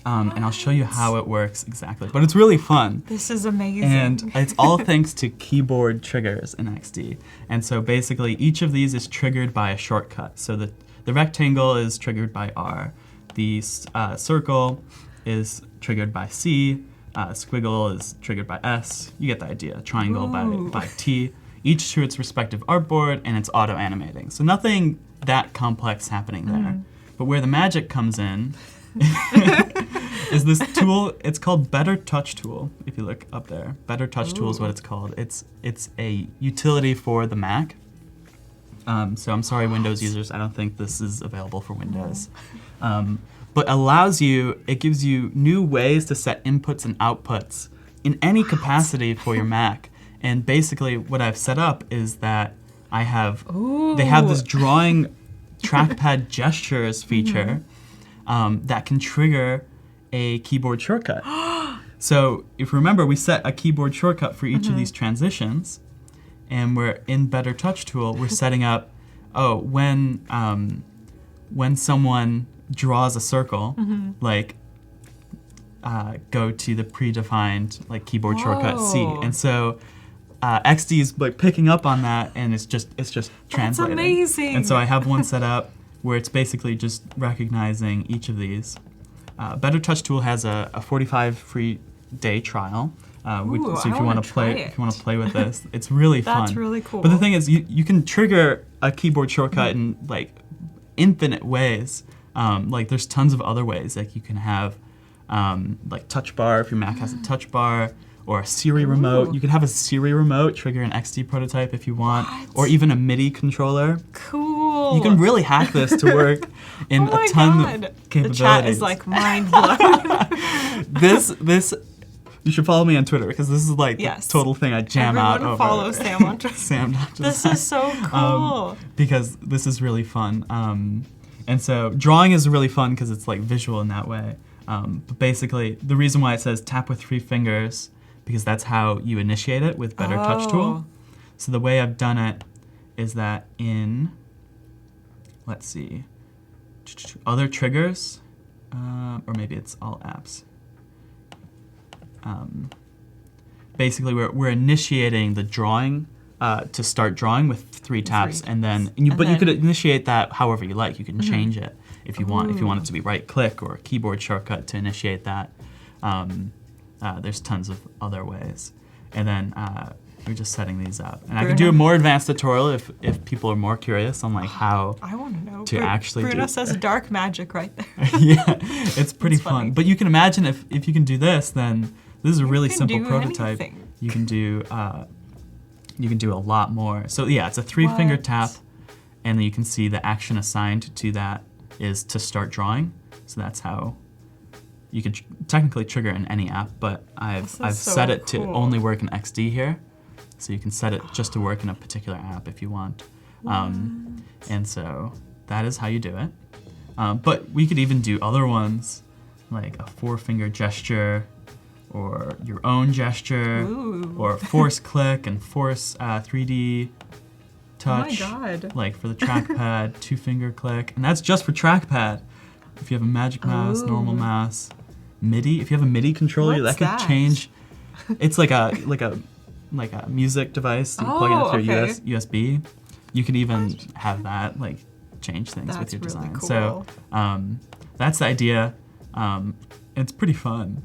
And I'll show you how it works exactly. But it's really fun. This is amazing. And it's all thanks to keyboard triggers in XD. And so basically each of these is triggered by a shortcut. So the rectangle is triggered by R. The circle is triggered by C. Squiggle is triggered by S. You get the idea. Triangle by T. Each to its respective artboard, and it's auto-animating. So nothing that complex happening there. But where the magic comes in is this tool. It's called Better Touch Tool. If you look up there, Better Touch Tool is what it's called. It's a utility for the Mac. So I'm sorry, Windows users. I don't think this is available for Windows. But it gives you new ways to set inputs and outputs in any capacity for your Mac. And basically what I've set up is that they have this drawing trackpad gestures feature that can trigger a keyboard shortcut. So if you remember, we set a keyboard shortcut for each of these transitions, and we're in Better Touch Tool, we're setting up, when someone draws a circle, like go to the predefined like keyboard shortcut C. And so XD is like picking up on that, and it's just translating. That's amazing. And so I have one set up where it's basically just recognizing each of these. Better Touch Tool has a 45 free day trial. So if you want to play with this, it's really fun. That's really cool. But the thing is, you can trigger a keyboard shortcut in like infinite ways. Like there's tons of other ways. Like you can have like touch bar if your Mac has a touch bar, or a Siri remote. You can have a Siri remote trigger an XD prototype if you want, or even a MIDI concontroller. Cool. You can really hack this to work in a ton of capabilities. The chat is like mind blown. This you should follow me on Twitter, because this is like the total thing I jam out over. Follow Sam on Twitter. Sam. This is so cool. Because this is really fun. And so drawing is really fun because it's like visual in that way. But basically, the reason why it says tap with 3 fingers, because that's how you initiate it with Better Touch Tool. So the way I've done it is that in, let's see, other triggers, or maybe it's all apps. Basically, we're initiating the drawing to start drawing with 3 taps, but you could initiate that however you like. You can change it if you want. If you want it to be right click or a keyboard shortcut to initiate that. There's tons of other ways, and then we're just setting these up. And I can do a more advanced tutorial if people are more curious on like how I want to know. Actually Bruno do. says dark magic right there. Yeah, it's pretty fun. But you can imagine if you can do this, then this is a really simple prototype. Anything. You can do a lot more. So yeah, it's a 3-finger tap, and then you can see the action assigned to that is to start drawing. So that's how you can technically trigger in any app, but I've set it to only work in XD here. So you can set it just to work in a particular app if you want. And so that is how you do it. But we could even do other ones, like a 4-finger gesture, or your own gesture, or force click and force 3D touch. Oh my God. Like for the trackpad, 2-finger click, and that's just for trackpad. If you have a magic mouse, normal mouse, MIDI. If you have a MIDI controller, that could change. It's like a music device. You plug it into your USB. You could even have that like change things with your design. Cool. So that's the idea. It's pretty fun.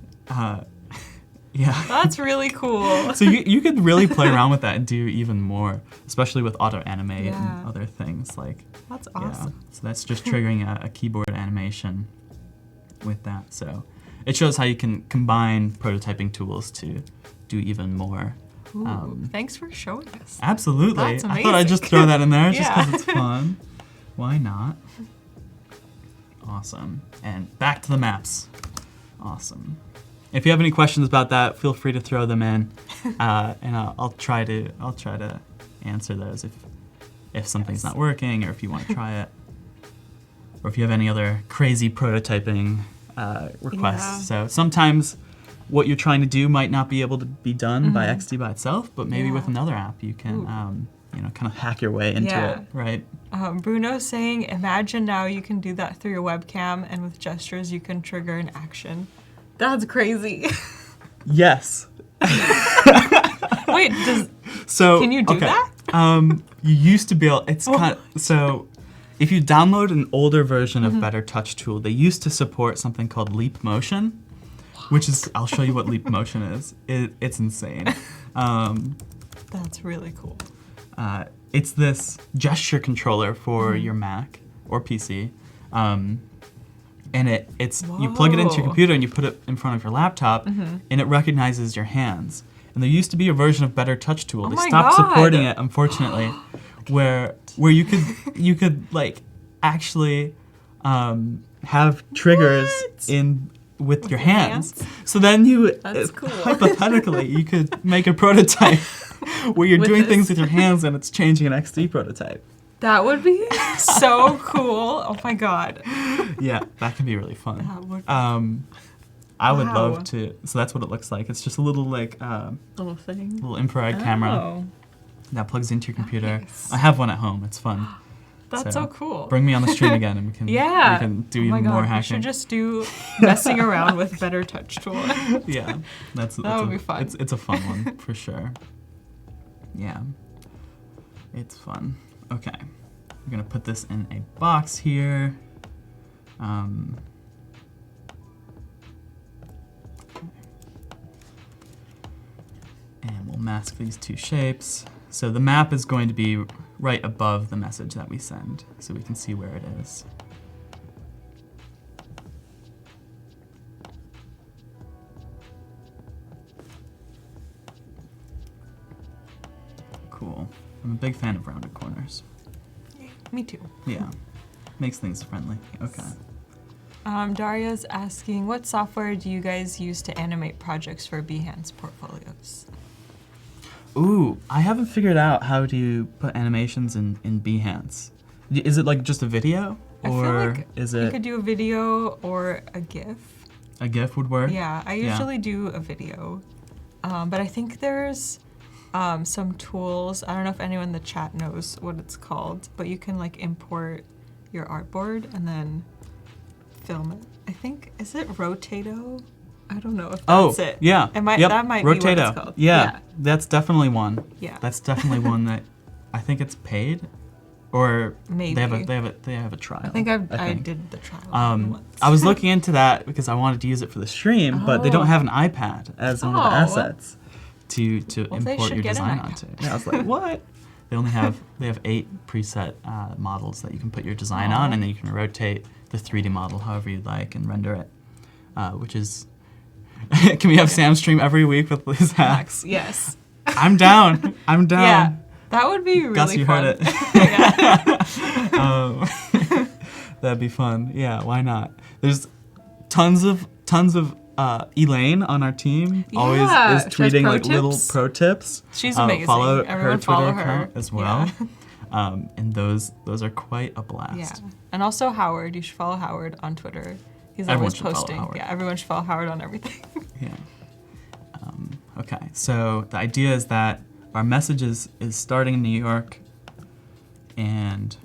Yeah. That's really cool. So you could really play around with that and do even more, especially with auto animate and other things like. That's awesome. Yeah. So that's just triggering a keyboard animation with that. So it shows how you can combine prototyping tools to do even more. Thanks for showing us. Absolutely. That's amazing. I thought I'd just throw that in there just because it's fun. Why not? Awesome. And back to the maps. Awesome. If you have any questions about that, feel free to throw them in, and I'll try to answer those if something's not working, or if you want to try it, or if you have any other crazy prototyping requests. So sometimes what you're trying to do might not be able to be done by XD by itself, but maybe with another app you can kind of hack your way into it, right? Bruno's saying, imagine now you can do that through your webcam, and with gestures you can trigger an action. That's crazy. Yes. Wait, can you do that? You used to be able, so if you download an older version of Better Touch Tool, they used to support something called Leap Motion, which is, I'll show you what Leap Motion is. It's insane. That's really cool. It's this gesture controller for your Mac or PC. And you plug it into your computer and you put it in front of your laptop, and it recognizes your hands. And there used to be a version of Better Touch Tool. They stopped supporting it, unfortunately, where you could like actually have triggers in with your your hands. hands? So then you, That's cool. hypothetically, you could make a prototype where you're With doing this. things with your hands and it's changing an XD prototype. That would be so cool. Oh my god. Yeah, that can be really fun. That would I would Wow. love to. So that's what it looks like. It's just a little like little thing. little infrared camera Oh, that plugs into your computer. Nice. I have one at home. It's fun. that's so cool. Bring me on the stream again, and we can Yeah. we can do Oh my even more God, we hacking. should just do messing around with better touch tool. Yeah, that's That would be fun. It's a fun one for sure. Yeah, it's fun. Okay, we're gonna put this in a box here. And we'll mask these two shapes. So the map is going to be right above the message that we send, so we can see where it is. Cool. I'm a big fan of rounded corners. Me too. Yeah, makes things friendly. Okay. Daria's asking, what software do you guys use to animate projects for Behance portfolios? Ooh, I haven't figured out how to put animations in Behance. Is it like just a video? I feel Or like is you it could do a video or a GIF. a GIF would work? Yeah, I usually do a video. But I think there's some tools. I don't know if anyone in the chat knows what it's called, but you can like import your artboard and then film it. I think, is it Rotato? I don't know if that's it. Yeah. It might, Yep. that might Rotato. be what it's called. Yeah, that's definitely one. Yeah. That's definitely one that I think it's paid, or Maybe. they have a trial. I think I think. did the trial once. I was looking into that because I wanted to use it for the stream, but they don't Oh. have an iPad as one of the Oh. assets to Well, they import should your get an design iPad. onto. Yeah, I was like, what? They only have 8 preset models that you can put your design Aw. on, and then you can rotate the 3D model however you'd like and render it, which is. Can we have Sam stream every week with his hacks? Yes. I'm down. I'm down. Yeah. That would be really Gus, you fun. heard it. Yeah. That'd be fun. Yeah, why not? There's tons of Elaine on our team. Yeah, Always is she has tweeting pro like little tips. pro tips. She's amazing. Follow Everyone her Twitter follow her. account as well. Yeah. And those are quite a blast. Yeah. And also Howard. You should follow Howard on Twitter. He's Everyone always should follow posting. Howard. Yeah, everyone should follow Howard on everything. Yeah. Okay, so the idea is that our message is starting in New York and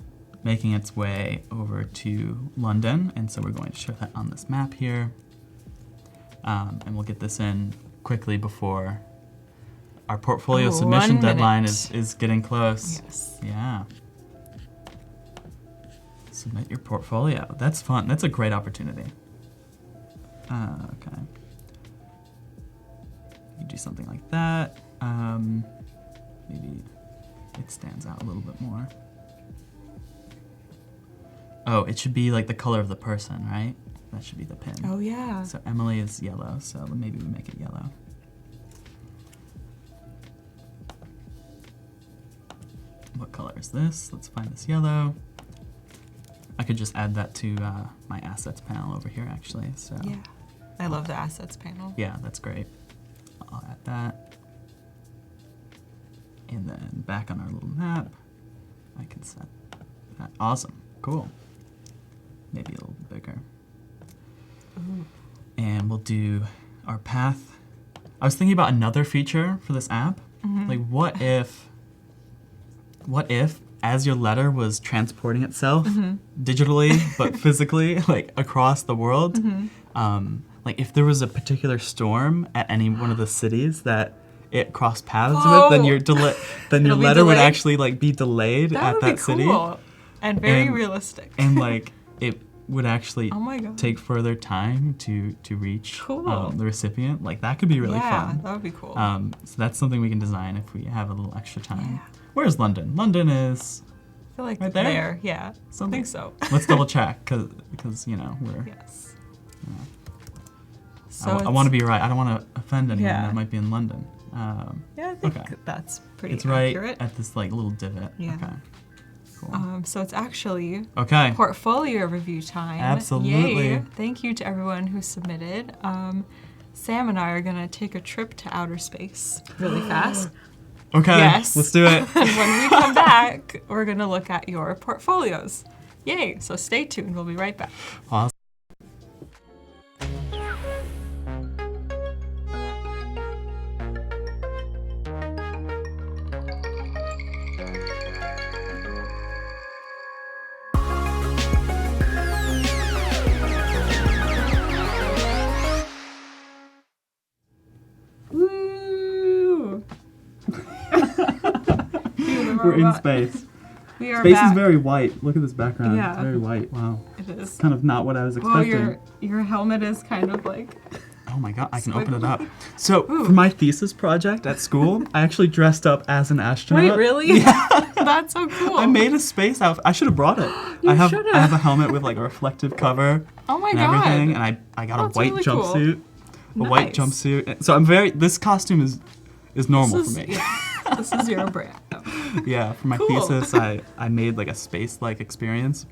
making its way over to London, and so we're going to show that on this map here. And we'll get this in quickly before our portfolio Oh, submission 1 deadline minute. is getting close. Yes. Yeah. Submit your portfolio. That's fun. That's a great opportunity. Okay. You do something like that. Maybe it stands out a little bit more. Oh, it should be like the color of the person, right? That should be the pin. Oh yeah. So Emily is yellow, so maybe we make it yellow. What color is this? Let's find this yellow. I could just add that to my assets panel over here, actually. So Yeah. I love the assets panel. yeah, that's great. I'll add that. And then back on our little map, I can set that. Awesome. Cool. Maybe a little bigger. Ooh. And we'll do our path. I was thinking about another feature for this app. Mhm. Like, what if as your letter was transporting itself digitally but physically, like across the world, like if there was a particular storm at any one of the cities that it crossed paths with, then Whoa. your then your It'll be letter would delayed? actually like be delayed That at would that be city, cool. And very And- realistic. and like it would actually Oh my god. take further time to reach Cool. the recipient. Like that could be really yeah, fun. that would be cool. So that's something we can design if we have a little extra time. Yeah. Where's London? London is. I feel like right there? there. Yeah. I Something- think so. Let's double check because you know we're. Yes. Yeah. So I want to be right. I don't want to offend anyone Yeah. that might be in London. Yeah, I think okay. that's pretty It's right accurate. at this like little divot. Yeah. Okay. Cool. So it's actually Okay. portfolio review time. Absolutely. Yay. Thank you to everyone who submitted. Sam and I are going to take a trip to outer space really fast. Okay. Yes. Let's do it. And when we come back, we're going to look at your portfolios. Yay. So stay tuned. We'll be right back. Awesome. Woo! We're in space. We are Space back. is very white. Look at this background. Yeah. It's very white. Wow. It is. Kind of not what I was Well, expecting. your helmet is kind of like... Oh my god, I can open it up. So, Ooh. for my thesis project at school, I actually dressed up as an astronaut. Wait, really? Yeah. That's so cool. I made a space outfit. I should have brought it. You I have should've. I have a helmet with like a reflective cover Oh my and god. everything, and I got That's a white really cool. jumpsuit. A white Nice. jumpsuit. So I'm very this costume is normal This is, for me. yeah, this is your brand. Yeah, for my Cool. thesis I made like a space-like experience.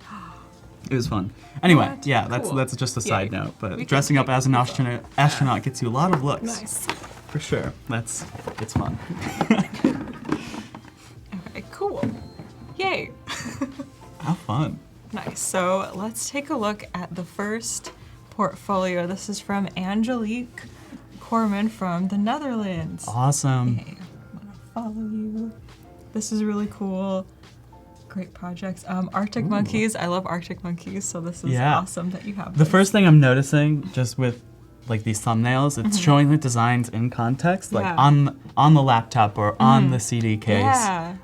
It was fun. Anyway, What? yeah, Cool. that's just a side note. We But can dressing up take as an these off. astronaut gets you a lot of looks. Nice. For sure. It's fun. Okay, cool. Yay. How fun. Nice. So let's take a look at the first portfolio. This is from Angelique Corman from the Netherlands. Awesome. Okay, I'm gonna follow you. This is really cool. Great projects. Arctic Ooh. monkeys. I love Arctic monkeys, so this is Yeah. awesome that you have The this. first thing I'm noticing just with like these thumbnails, it's showing the designs in context, like Yeah. on the laptop or on the CD case. Yeah.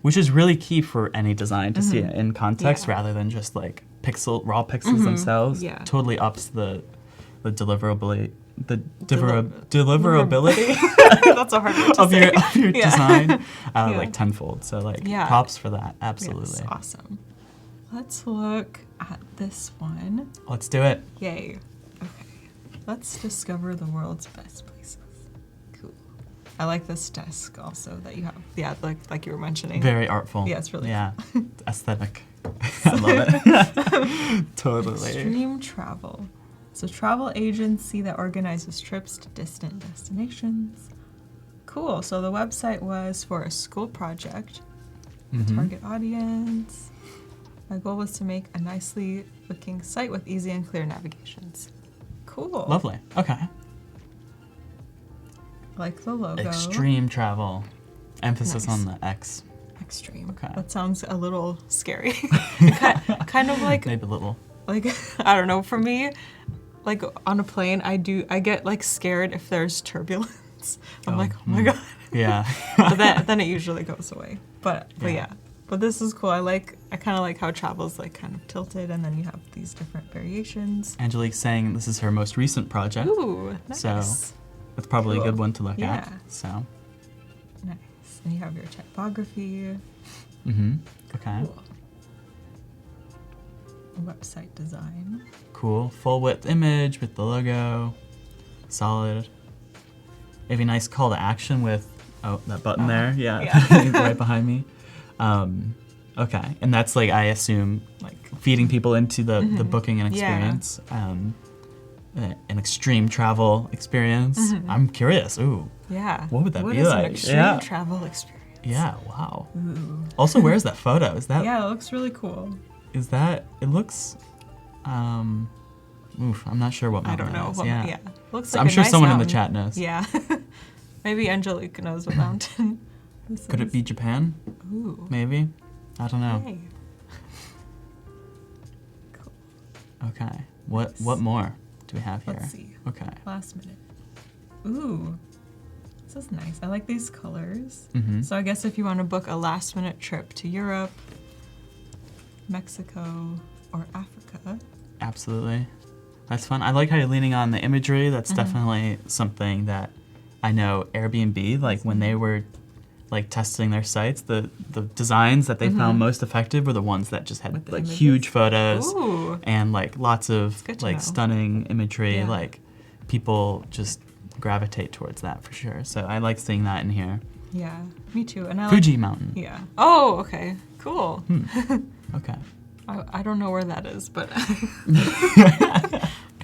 Which is really key for any design to see it in context Yeah. rather than just like raw pixels themselves. Yeah. Totally ups the deliverability That's a hard word to of say. your Yeah. design Yeah. like tenfold. So like Yeah. props for that. Absolutely. Yes, awesome. Let's look at this one. Let's do it. Yay. Okay. Let's discover the world's best places. Cool. I like this desk also that you have. Yeah, like you were mentioning. Very artful. Yeah, it's really yeah. Aesthetic. I love it. Totally. Extreme travel. It's a travel agency that organizes trips to distant destinations. Cool. So the website was for a school project. Mhm. Target audience. My goal was to make a nicely looking site with easy and clear navigations. Cool. Lovely. Okay. Like the logo. Extreme travel. Emphasis Nice. on the X. Extreme. Okay. That sounds a little scary. kind of like Maybe a little. I don't know. For me, like on a plane, I get like scared if there's turbulence. I'm like, oh my god. Yeah. But then it usually goes away. But yeah. But this is cool. I kind of like how travel's like kind of tilted, and then you have these different variations. Angelique's saying this is her most recent project. Ooh, nice. So it's probably a good one to look Yeah. at. So. Nice. And you have your typography. Mm-hmm. Okay. Cool. Website design. Cool. Full width image with the logo. Solid. Maybe a nice call to action with that button there. Yeah. Right behind me. Okay. And that's like I assume like feeding people into the booking and experience. An extreme travel experience. I'm curious. Ooh. Yeah. What would that What be is like? an extreme Yeah. travel experience? Yeah, wow. Ooh. Also, where's that photo? Is that Yeah, it looks really cool. is that it looks oof, I'm not sure what I mountain don't that know. is. What, Yeah. Looks So like I'm a sure nice someone in the mountain. chat knows. Yeah. Maybe Angelique knows what mountain this Could is. it be Japan? Ooh. Maybe. I don't know. Yay. Cool. Okay. What more do we have here? Let's see. Okay. Last minute. Ooh. This is nice. I like these colors. Mm-hmm. So I guess if you want to book a last minute trip to Europe, Mexico, or Africa. Absolutely. That's fun. I like how you're leaning on the imagery. That's definitely something that I know Airbnb, like when they were like testing their sites, the designs that they found most effective were the ones that just With had the like images? huge photos Ooh. and like lots of good to like know. stunning imagery. Yeah. Like people just gravitate towards that for sure. So I like seeing that in here. Yeah, me too. And I Fuji Mountain. Yeah. Oh, okay. Cool. Okay. I don't know where that is, but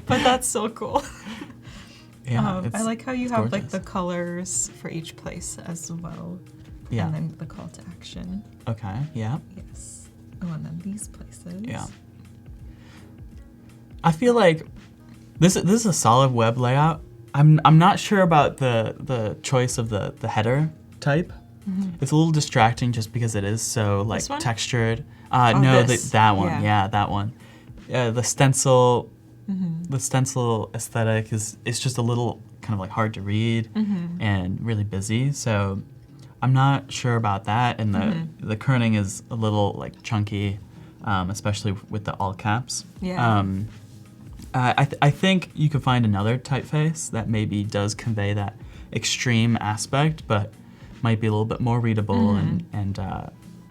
but that's so cool. Yeah. I like how you have like gorgeous. the colors for each place as well. Yeah. And then the call to action. Okay. Yeah. Yes. Oh, and then these places. Yeah. I feel like this is a solid web layout. I'm not sure about the choice of the header type. It's a little distracting just because it is so like This one? textured. Oh, No, this. that one. Yeah. Yeah, that one. The stencil aesthetic is just a little kind of like hard to read and really busy. So I'm not sure about that. And the kerning is a little like chunky, especially with the all caps. Yeah. I think you could find another typeface that maybe does convey that extreme aspect, but might be a little bit more readable and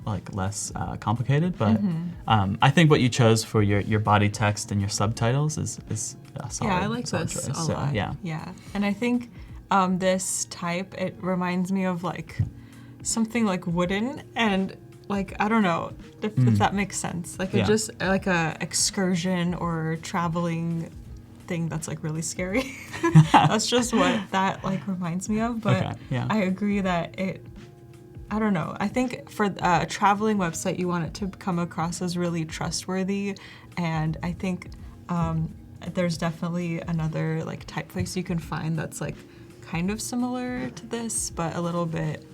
like less complicated. But I think what you chose for your body text and your subtitles is a solid, Yeah, I like solid this choice. a So, lot. yeah. Yeah. And I think this type, it reminds me of like something like wooden and like, I don't know if that makes sense. Like Yeah. just like a excursion or traveling thing that's like really scary. That's just what that like reminds me of. But Okay, yeah. I agree that I don't know. I think for a traveling website, you want it to come across as really trustworthy. And I think there's definitely another like typeface you can find that's like kind of similar to this, but a little bit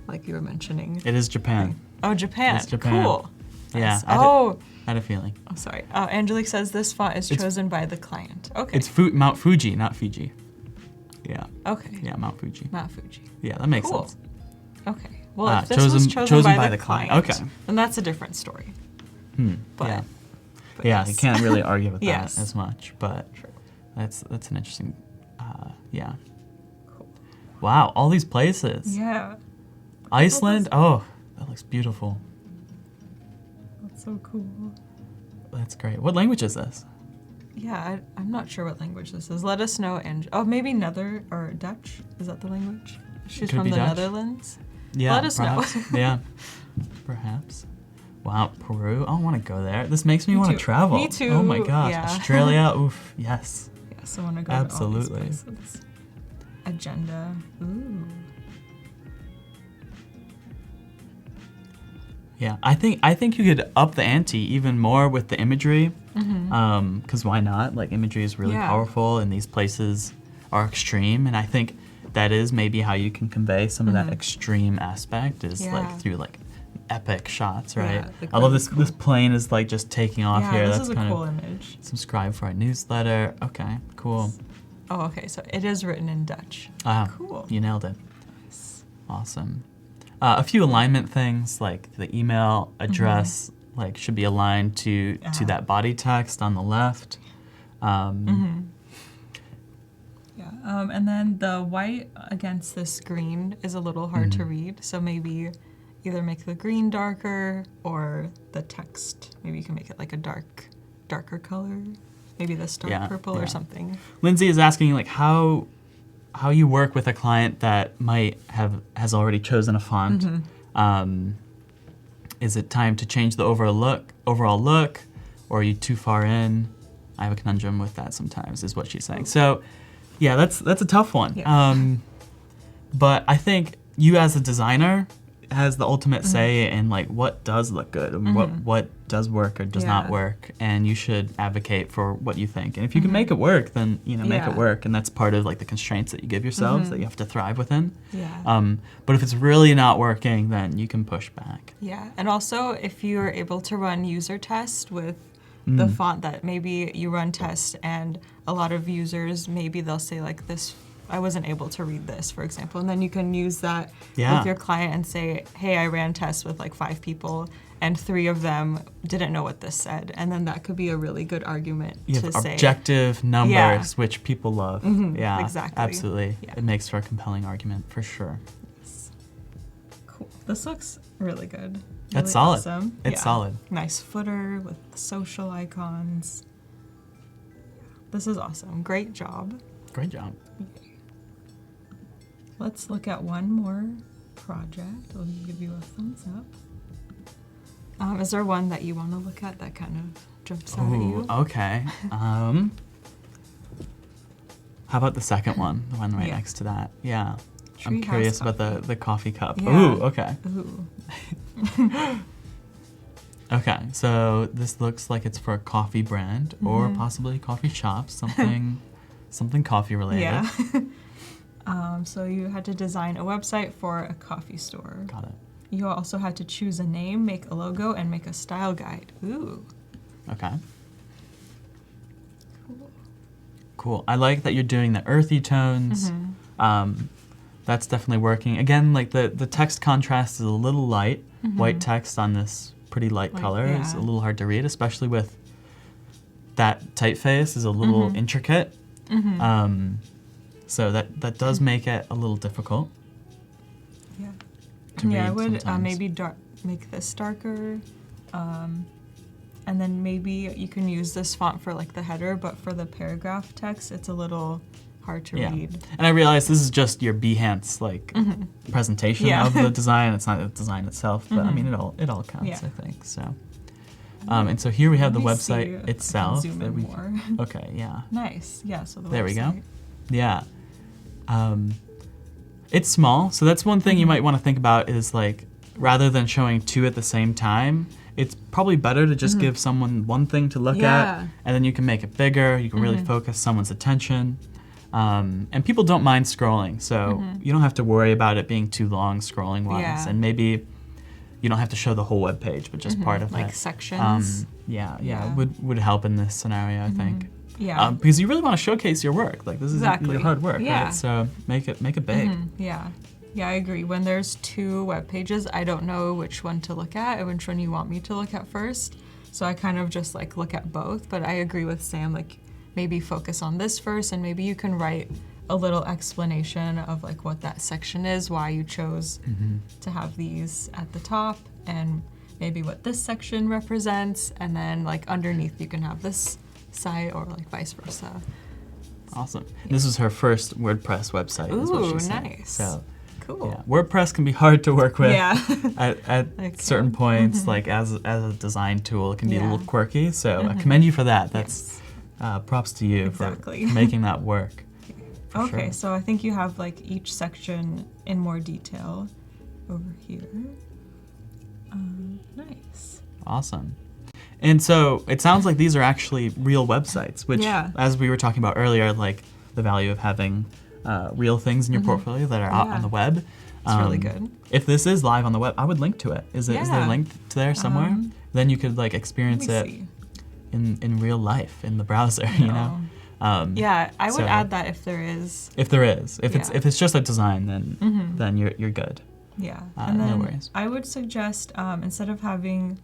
like you were mentioning. It is Japan. Oh, Japan. It's Japan. Cool. Yeah. Nice. I had a feeling. Oh, sorry. Angelique says this font is chosen by the client. Okay. It's Mount Fuji, not Fiji. Yeah. Okay. Yeah, Mount Fuji. Not Fuji. Yeah, that makes Cool. sense. Okay. Well, if this was chosen by the client, Okay. then that's a different story. But, Yeah. but Yeah, yes. you can't really argue with Yes. that as much, but True. that's an interesting, yeah. Cool. Wow, all these places. Yeah. Iceland, oh, that looks beautiful. That's so cool. That's great. What language is this? Yeah, I'm not sure what language this is. Let us know. And maybe Nether or Dutch. Is that the language? She's Could from be the Dutch. Netherlands. Yeah, Let us know. perhaps. Yeah, perhaps. Wow, Peru. I want to go there. This makes me want to too. travel. Me too, Oh my gosh, yeah. Australia. Oof, yes. Yes, I want to go Absolutely. to all these places. Agenda. Ooh. Yeah, I think you could up the ante even more with the imagery, because why not? Like imagery is really Yeah. powerful, and these places are extreme, and I think that is maybe how you can convey some of that extreme aspect is Yeah. like through like epic shots, right? Yeah, like I love really this. cool. This plane is like just taking off Yeah, here. this That's is a kind cool of image. subscribe for our newsletter. Okay, cool. Oh, okay. So it is written in Dutch. Wow, Cool. you nailed it. Awesome. A few alignment things like the email address like should be aligned to that body text on the left. Yeah. And then the white against this green is a little hard to read. So maybe either make the green darker or the text. Maybe you can make it like a darker color. Maybe this dark purple or something. Lindsay is asking like how you work with a client that has already chosen a font. Is it time to change the overall look, or are you too far in? I have a conundrum with that sometimes, is what she's saying. So, yeah, that's a tough one. Yeah. But I think you as a designer has the ultimate say in like what does look good and what does work or does not work, and you should advocate for what you think. And if you can make it work, then make it work, and that's part of like the constraints that you give yourselves that you have to thrive within. Yeah. But if it's really not working, then you can push back. Yeah, and also if you're able to run user tests with the font that maybe you run tests and a lot of users, maybe they'll say like this, I wasn't able to read this, for example, and then you can use that with your client and say, hey, I ran tests with like 5 people and 3 of them didn't know what this said, and then that could be a really good argument You to have say. objective numbers, which people love. Yeah, exactly. Absolutely. Yeah. It makes for a compelling argument for sure. Cool. This looks really good. That's Really solid. Awesome. It's solid. Nice footer with the social icons. This is awesome. Great job. Great job. Let's look at one more project. I'll give you a thumbs up. Is there one that you want to look at that kind of jumps out at you? Okay. How about the second one, the one right next to that? Yeah. I'm curious about the coffee cup. Yeah. Ooh, okay. Ooh. Okay, so this looks like it's for a coffee brand or possibly coffee shop, something coffee related. Yeah. So you had to design a website for a coffee store. Got it. You also had to choose a name, make a logo, and make a style guide. Ooh. Okay. Cool. Cool. I like that you're doing the earthy tones. That's definitely working. Again, like the text contrast is a little light. White text on this pretty light color is a little hard to read, especially with that typeface is a little intricate. So that does make it a little difficult. Yeah. To read I would sometimes. maybe make this darker. And then maybe you can use this font for like the header, but for the paragraph text, it's a little hard to read. And I realize this is just your Behance like presentation of the design. It's not the design itself, but I mean it all counts. I think so. And so here we have the website itself. I can zoom in more. Okay, yeah. Nice. Yeah. So There we go. Yeah. It's small, so that's one thing you might want to think about is like rather than showing two at the same time, it's probably better to just give someone one thing to look at, and then you can make it bigger. You can really focus someone's attention. And people don't mind scrolling, so you don't have to worry about it being too long scrolling wise. Yeah. And maybe you don't have to show the whole web page, but just part of like it. sections. Yeah. Would help in this scenario, I think. Yeah. Because you really want to showcase your work. Like this is your hard work, Yeah. right? So make it big. Yeah. Yeah, I agree. When there's two web pages, I don't know which one to look at and which one you want me to look at first. So I kind of just like look at both. But I agree with Sam, like maybe focus on this first, and maybe you can write a little explanation of like what that section is, why you chose to have these at the top, and maybe what this section represents, and then like underneath you can have this site or like vice versa. Awesome. Yeah. This is her first WordPress website. Ooh, is what she said. nice. So, cool. Yeah. WordPress can be hard to work with at Okay. certain points. Like as a design tool, it can be a little quirky. So I commend you for that. That's props to you for making that work. Okay, sure. so I think you have like each section in more detail over here. Nice. Awesome. And so it sounds like these are actually real websites, which, as we were talking about earlier, like the value of having real things in your portfolio that are out on the web. It's really good. If this is live on the web, I would link to it. Is there a link to there somewhere? Then you could like experience it in real life in the browser. You know. Yeah, I would add that if there is. If it's just a design, then you're good. Yeah, and then no worries. I would suggest instead of having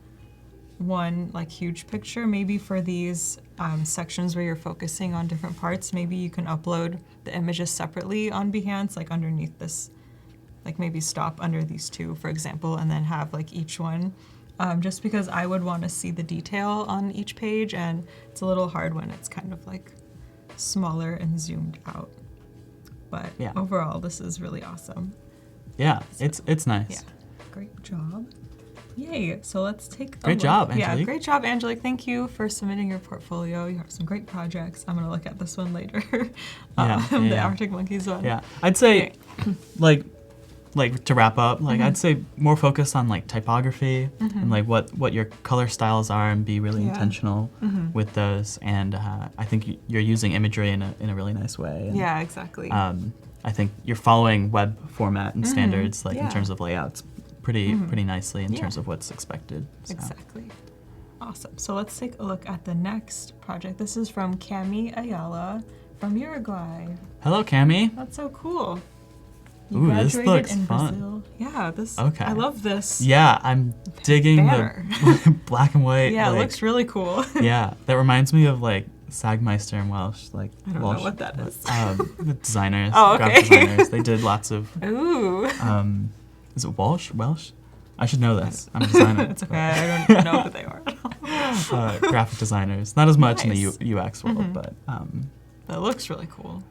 one like huge picture, maybe for these sections where you're focusing on different parts, maybe you can upload the images separately on Behance, like underneath this, like maybe stop under these two, for example, and then have like each one. Just because I would want to see the detail on each page, and it's a little hard when it's kind of like smaller and zoomed out. But overall, this is really awesome. Yeah, so, it's nice. Yeah, great job. Yay, so let's take a Great look. job, Angelique. Yeah, great job, Angelique. Thank you for submitting your portfolio. You have some great projects. I'm going to look at this one later. The Arctic Monkeys one. Yeah, I'd say, like to wrap up, like I'd say more focus on like typography and like what your color styles are, and be really intentional with those. And I think you're using imagery in a really nice way. And, yeah, exactly. I think you're following web format and standards, like in terms of layouts, pretty nicely in terms of what's expected. So. Exactly. Awesome. So let's take a look at the next project. This is from Cami Ayala from Uruguay. Hello, Cami. That's so cool. Ooh, this looks fun. Brazil. Yeah, this. Okay. I love this. Yeah, I'm digging the black and white. Yeah, like, it looks really cool. Yeah, that reminds me of like Sagmeister in Welsh, like I don't Welsh, know what that is. The designers, Okay. graphic designers. They did lots of. Ooh. Is it Welsh? I should know this. I'm a designer. It's okay. I don't know who they are. Graphic designers, not as much in the UX world, but. That looks really cool.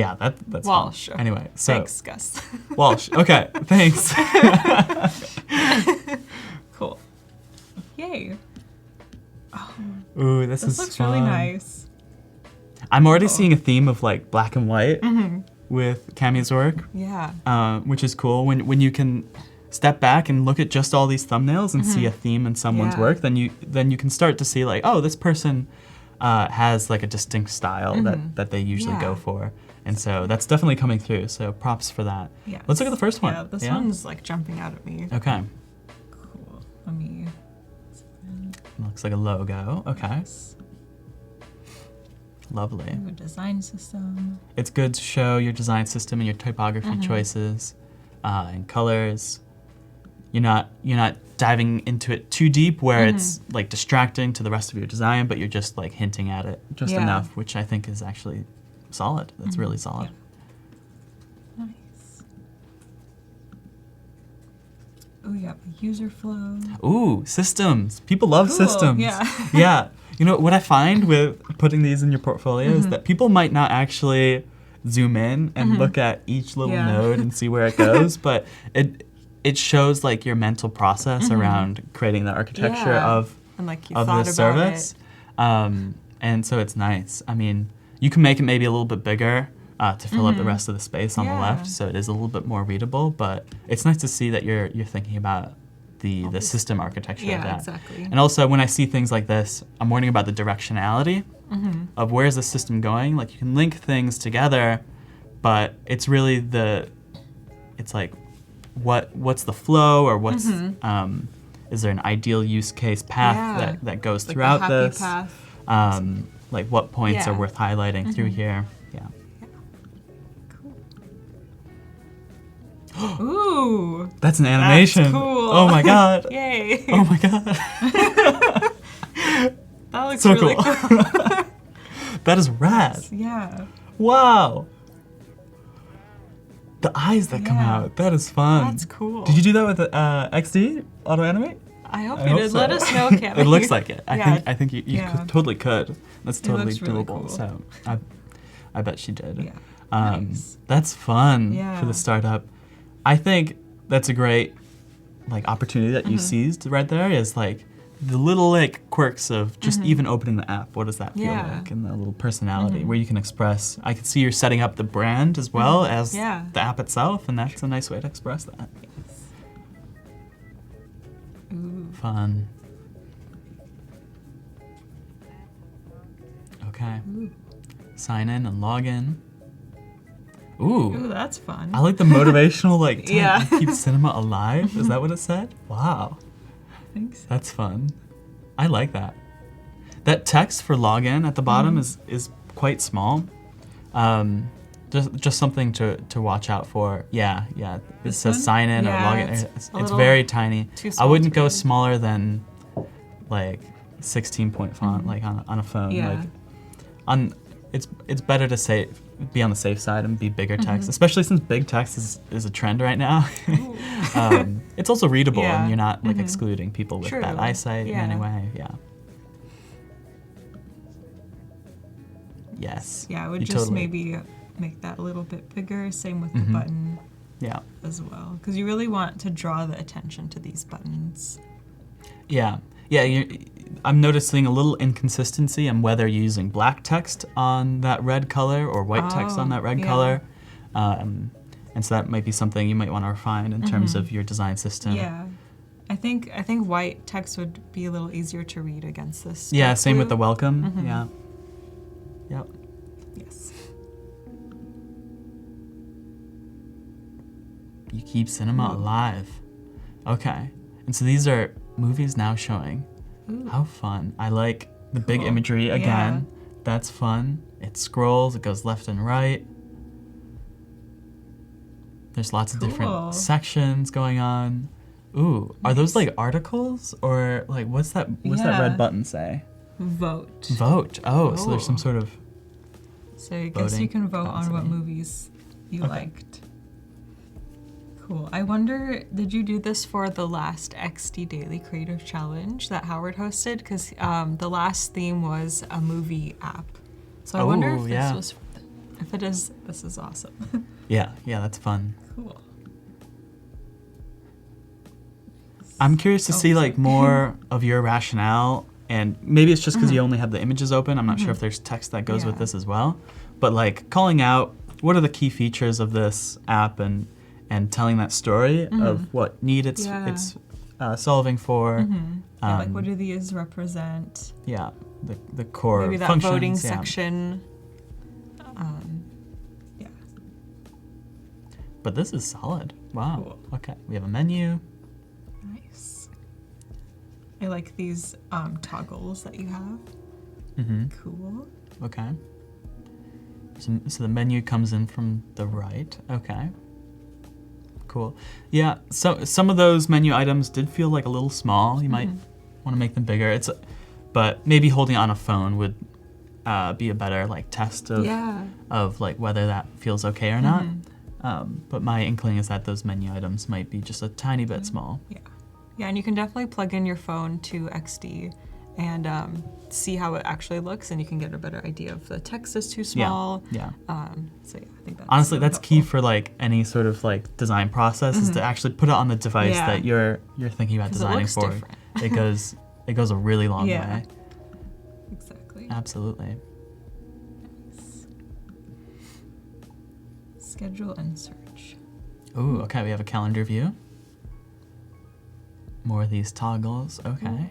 Yeah, that's Walsh. fun. Anyway, so Thanks, Gus. Walsh. Okay, thanks. Cool. Yay. Oh, Ooh, this is looks fun. really nice. I'm already Cool. seeing a theme of like black and white with Cammy's work, Yeah. which is cool. When you can step back and look at just all these thumbnails and see a theme in someone's Yeah. work, then you can start to see like, oh, this person has like a distinct style that they usually go Yeah. for. And so that's definitely coming through. So props for that. Yes. Let's look at the first one. Yeah, this one's like jumping out at me. Okay. Cool. Let me. Looks like a logo. Okay. Lovely. Ooh, design system. It's good to show your design system and your typography choices and colors. You're not diving into it too deep where it's like distracting to the rest of your design, but you're just like hinting at it just Yeah. enough, which I think is actually solid. That's really solid. Nice. Oh, yeah, user flow. Ooh, systems. People love Cool, systems. yeah. Yeah. You know, what I find with putting these in your portfolio is that people might not actually zoom in and look at each little Yeah. node and see where it goes, but it shows like your mental process around creating the architecture Yeah. of And like you of thought the about service. And so it's nice. I mean, you can make it maybe a little bit bigger to fill up the rest of the space on the Yeah. left, so it is a little bit more readable, but it's nice to see that you're thinking about the system architecture of Yeah, that. exactly. And also, when I see things like this, I'm wondering about the directionality of where's the system going. Like, you can link things together, but it's really it's like, what's the flow, or what's, is there an ideal use case path Yeah. that goes Like throughout the happy this? path. Like, what points Yeah. are worth highlighting through here? Yeah. Ooh. That's an animation. cool. Oh my god. Yay. Oh my god. That looks So really cool. cool. That is rad. Yeah. Wow. The eyes that come Yeah. out. That is fun. That's cool. Did you do that with XD Auto Animate? I hope I you hope did. so. Let us know, Cammy. It looks like it. Yeah. I think you Yeah. totally could. That's totally looks really doable. cool. So I bet she did. Yeah. Nice. That's fun Yeah. for the startup. I think that's a great like opportunity that you seized right there, is like the little like quirks of just even opening the app. What does that feel Yeah. like? And the little personality where you can express. I can see you're setting up the brand as well as Yeah. the app itself, and that's a nice way to express that. Ooh. Fun. Okay. Ooh. Sign in and log in. Ooh. Ooh, that's fun. I like the motivational like Yeah. keep cinema alive. Is that what it said? Wow. Thanks. That's fun. I like that. That text for login at the bottom is quite small. Just something to watch out for. Yeah. It This says one? sign in or Yeah, login. it's It's a little very tiny. too I small wouldn't to go read. smaller than like 16 point font like on a phone. Yeah. Like it's better to be on the safe side and be bigger text, especially since big text is a trend right now. It's also readable, Yeah. and you're not like excluding people with True. bad eyesight Yeah. in any way. Yeah. Yes. Yeah, I would You just totally- maybe make that a little bit bigger. Same with the button Yeah. as well, because you really want to draw the attention to these buttons. Yeah. I'm noticing a little inconsistency in whether you're using black text on that red color or white text on that red yeah. color. And so that might be something you might want to refine in terms of your design system. Yeah, I think white text would be a little easier to read against this. Yeah, dark same with the blue. welcome. Yeah. Yep. Yes. You keep cinema alive. Okay. And so these are movies now showing. Ooh. How fun. I like the big Cool. imagery again. That's fun. It scrolls, it goes left and right. There's lots of Cool. different sections going on. Ooh, are those like articles, or like what's that Yeah. red button say? Vote. Vote. Oh, so there's some sort of So I guess voting you can vote on what capacity. movies you Okay. liked. Cool. I wonder, did you do this for the last XD Daily Creative Challenge that Howard hosted? Because the last theme was a movie app. So I wonder if Oh, yeah. this was. If it is, this is awesome. Yeah, that's fun. Cool. I'm curious to see like more of your rationale, and maybe it's just because you only have the images open. I'm not sure if there's text that goes with this as well. But like calling out what are the key features of this app and telling that story of what need it's solving for. Like what do these represent? Yeah, the core maybe that functions, voting section. But this is solid. Wow. Cool. Okay, we have a menu. Nice. I like these toggles that you have. Cool. Okay. So the menu comes in from the right. Okay. Cool. Yeah, so some of those menu items did feel like a little small. You might want to make them bigger. But maybe holding it on a phone would be a better like test of like whether that feels okay or not. But my inkling is that those menu items might be just a tiny bit small. Yeah, and you can definitely plug in your phone to XD and see how it actually looks, and you can get a better idea if the text is too small. Yeah. So yeah, I think that's honestly really that's helpful. Key for like any sort of like design process is to actually put it on the device that you're thinking about designing for. It goes a really long way. Exactly. Absolutely. Schedule and search. Ooh, okay, we have a calendar view. More of these toggles, okay.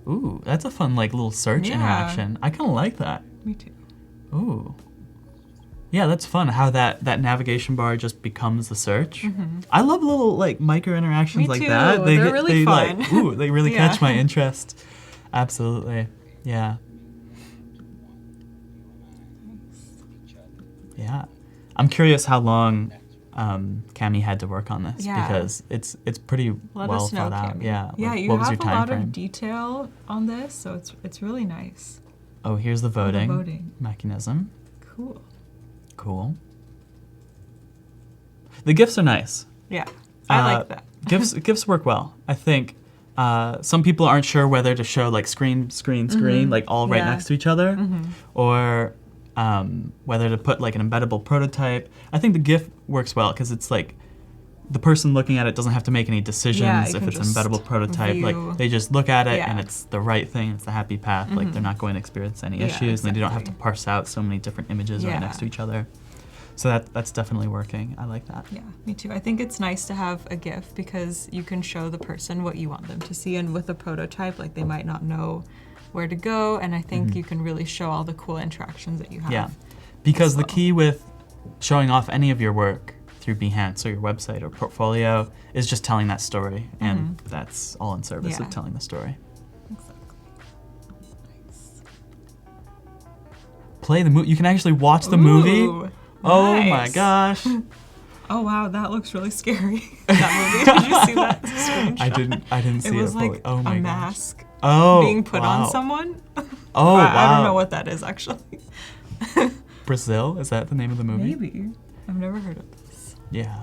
Ooh, that's a fun like little search interaction. I kind of like that. Me too. Ooh. Yeah, that's fun how that navigation bar just becomes the search. I love little like micro interactions like that. They're really fun. Like, ooh, they really catch my interest. Absolutely. Yeah. Yeah. I'm curious how long Cami had to work on this because it's pretty well thought out. Cami. Yeah. Yeah, like, you what was have your a time lot frame? of detail on this, so it's really nice. Oh, here's the voting, voting mechanism. Cool. The GIFs are nice. Yeah, I like that. GIFs work well. I think some people aren't sure whether to show like screen, like all right next to each other, or whether to put like an embeddable prototype. I think the GIF works well because it's like the person looking at it doesn't have to make any decisions if it's an embeddable prototype. Like they just look at it and it's the right thing, it's the happy path. Like they're not going to experience any issues, and they don't have to parse out so many different images right next to each other. So that's definitely working. I like that. Yeah, me too. I think it's nice to have a GIF because you can show the person what you want them to see, and with a prototype, like they might not know where to go, and I think you can really show all the cool interactions that you have. Yeah, because the key with showing off any of your work through Behance or your website or portfolio is just telling that story, and that's all in service of telling the story. Exactly. Nice. Play the movie. You can actually watch the movie. Oh my gosh. Oh wow, that looks really scary. That movie. Did you see that screenshot? I didn't see it. It was fully. like Oh my a gosh. mask being put on someone. Oh wow. I don't know what that is actually. Brazil? Is that the name of the movie? Maybe. I've never heard of this. Yeah.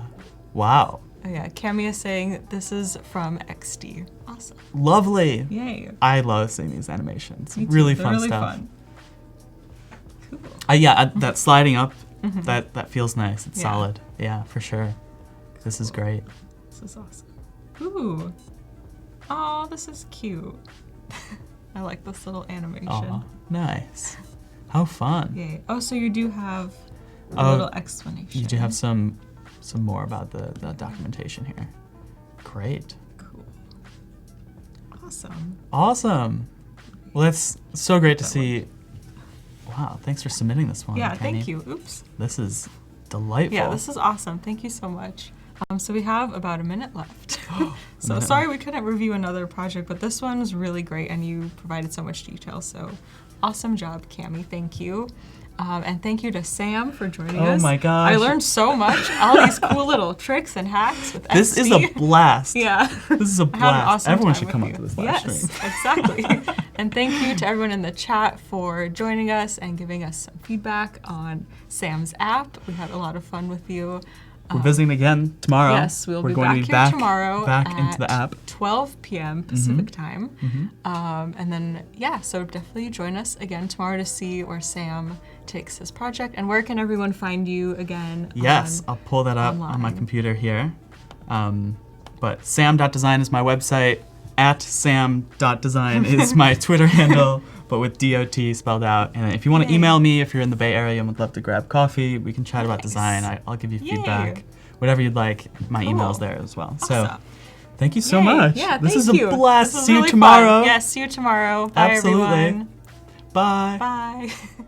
Wow. Oh yeah, Cami is saying this is from XD. Awesome. Lovely. Yay. I love seeing these animations. Me too. Really They're fun really stuff. Fun. Cool. That sliding up, that feels nice. It's solid. Yeah, for sure. This is great. This is awesome. Ooh. Oh, this is cute. I like this little animation. Aw, nice. How fun. Yay. Oh, so you do have a little explanation. You do have some more about the documentation here. Great. Cool. Awesome. Awesome. Well, that's so great to see. Wow, thanks for submitting this one. Yeah, Kenny. thank you. Oops. This is delightful. Yeah, this is awesome. Thank you so much. So we have about a minute left. So sorry we couldn't review another project, but this one was really great and you provided so much detail. So awesome job, Cami. Thank you. And thank you to Sam for joining us. Oh my gosh. I learned so much. All these cool little tricks and hacks with XD. This is a blast. Yeah. This is a I had an blast. awesome Everyone time should come with up to you. this live stream. Yes, exactly. And thank you to everyone in the chat for joining us and giving us some feedback on Sam's app. We had a lot of fun with you. We're visiting again tomorrow. Yes, we'll We're be going back to be here back, tomorrow back at into the app. 12 p.m. Pacific time. And then, yeah, so definitely join us again tomorrow to see where Sam takes his project. And where can everyone find you again? Yes, I'll pull that up on my online? computer here. But sam.design is my website. @sam.design is my Twitter handle, but with DOT spelled out. And if you want to Yay. email me, if you're in the Bay Area and would love to grab coffee, we can chat about design. I'll give you Yay. feedback. Whatever you'd like, my email's there as well. So Awesome. thank you so Yay. much. Yeah, this thank is a you. blast. This was See you really tomorrow. Fun. Yes, see you tomorrow. Bye, Absolutely. everyone. Bye. Bye.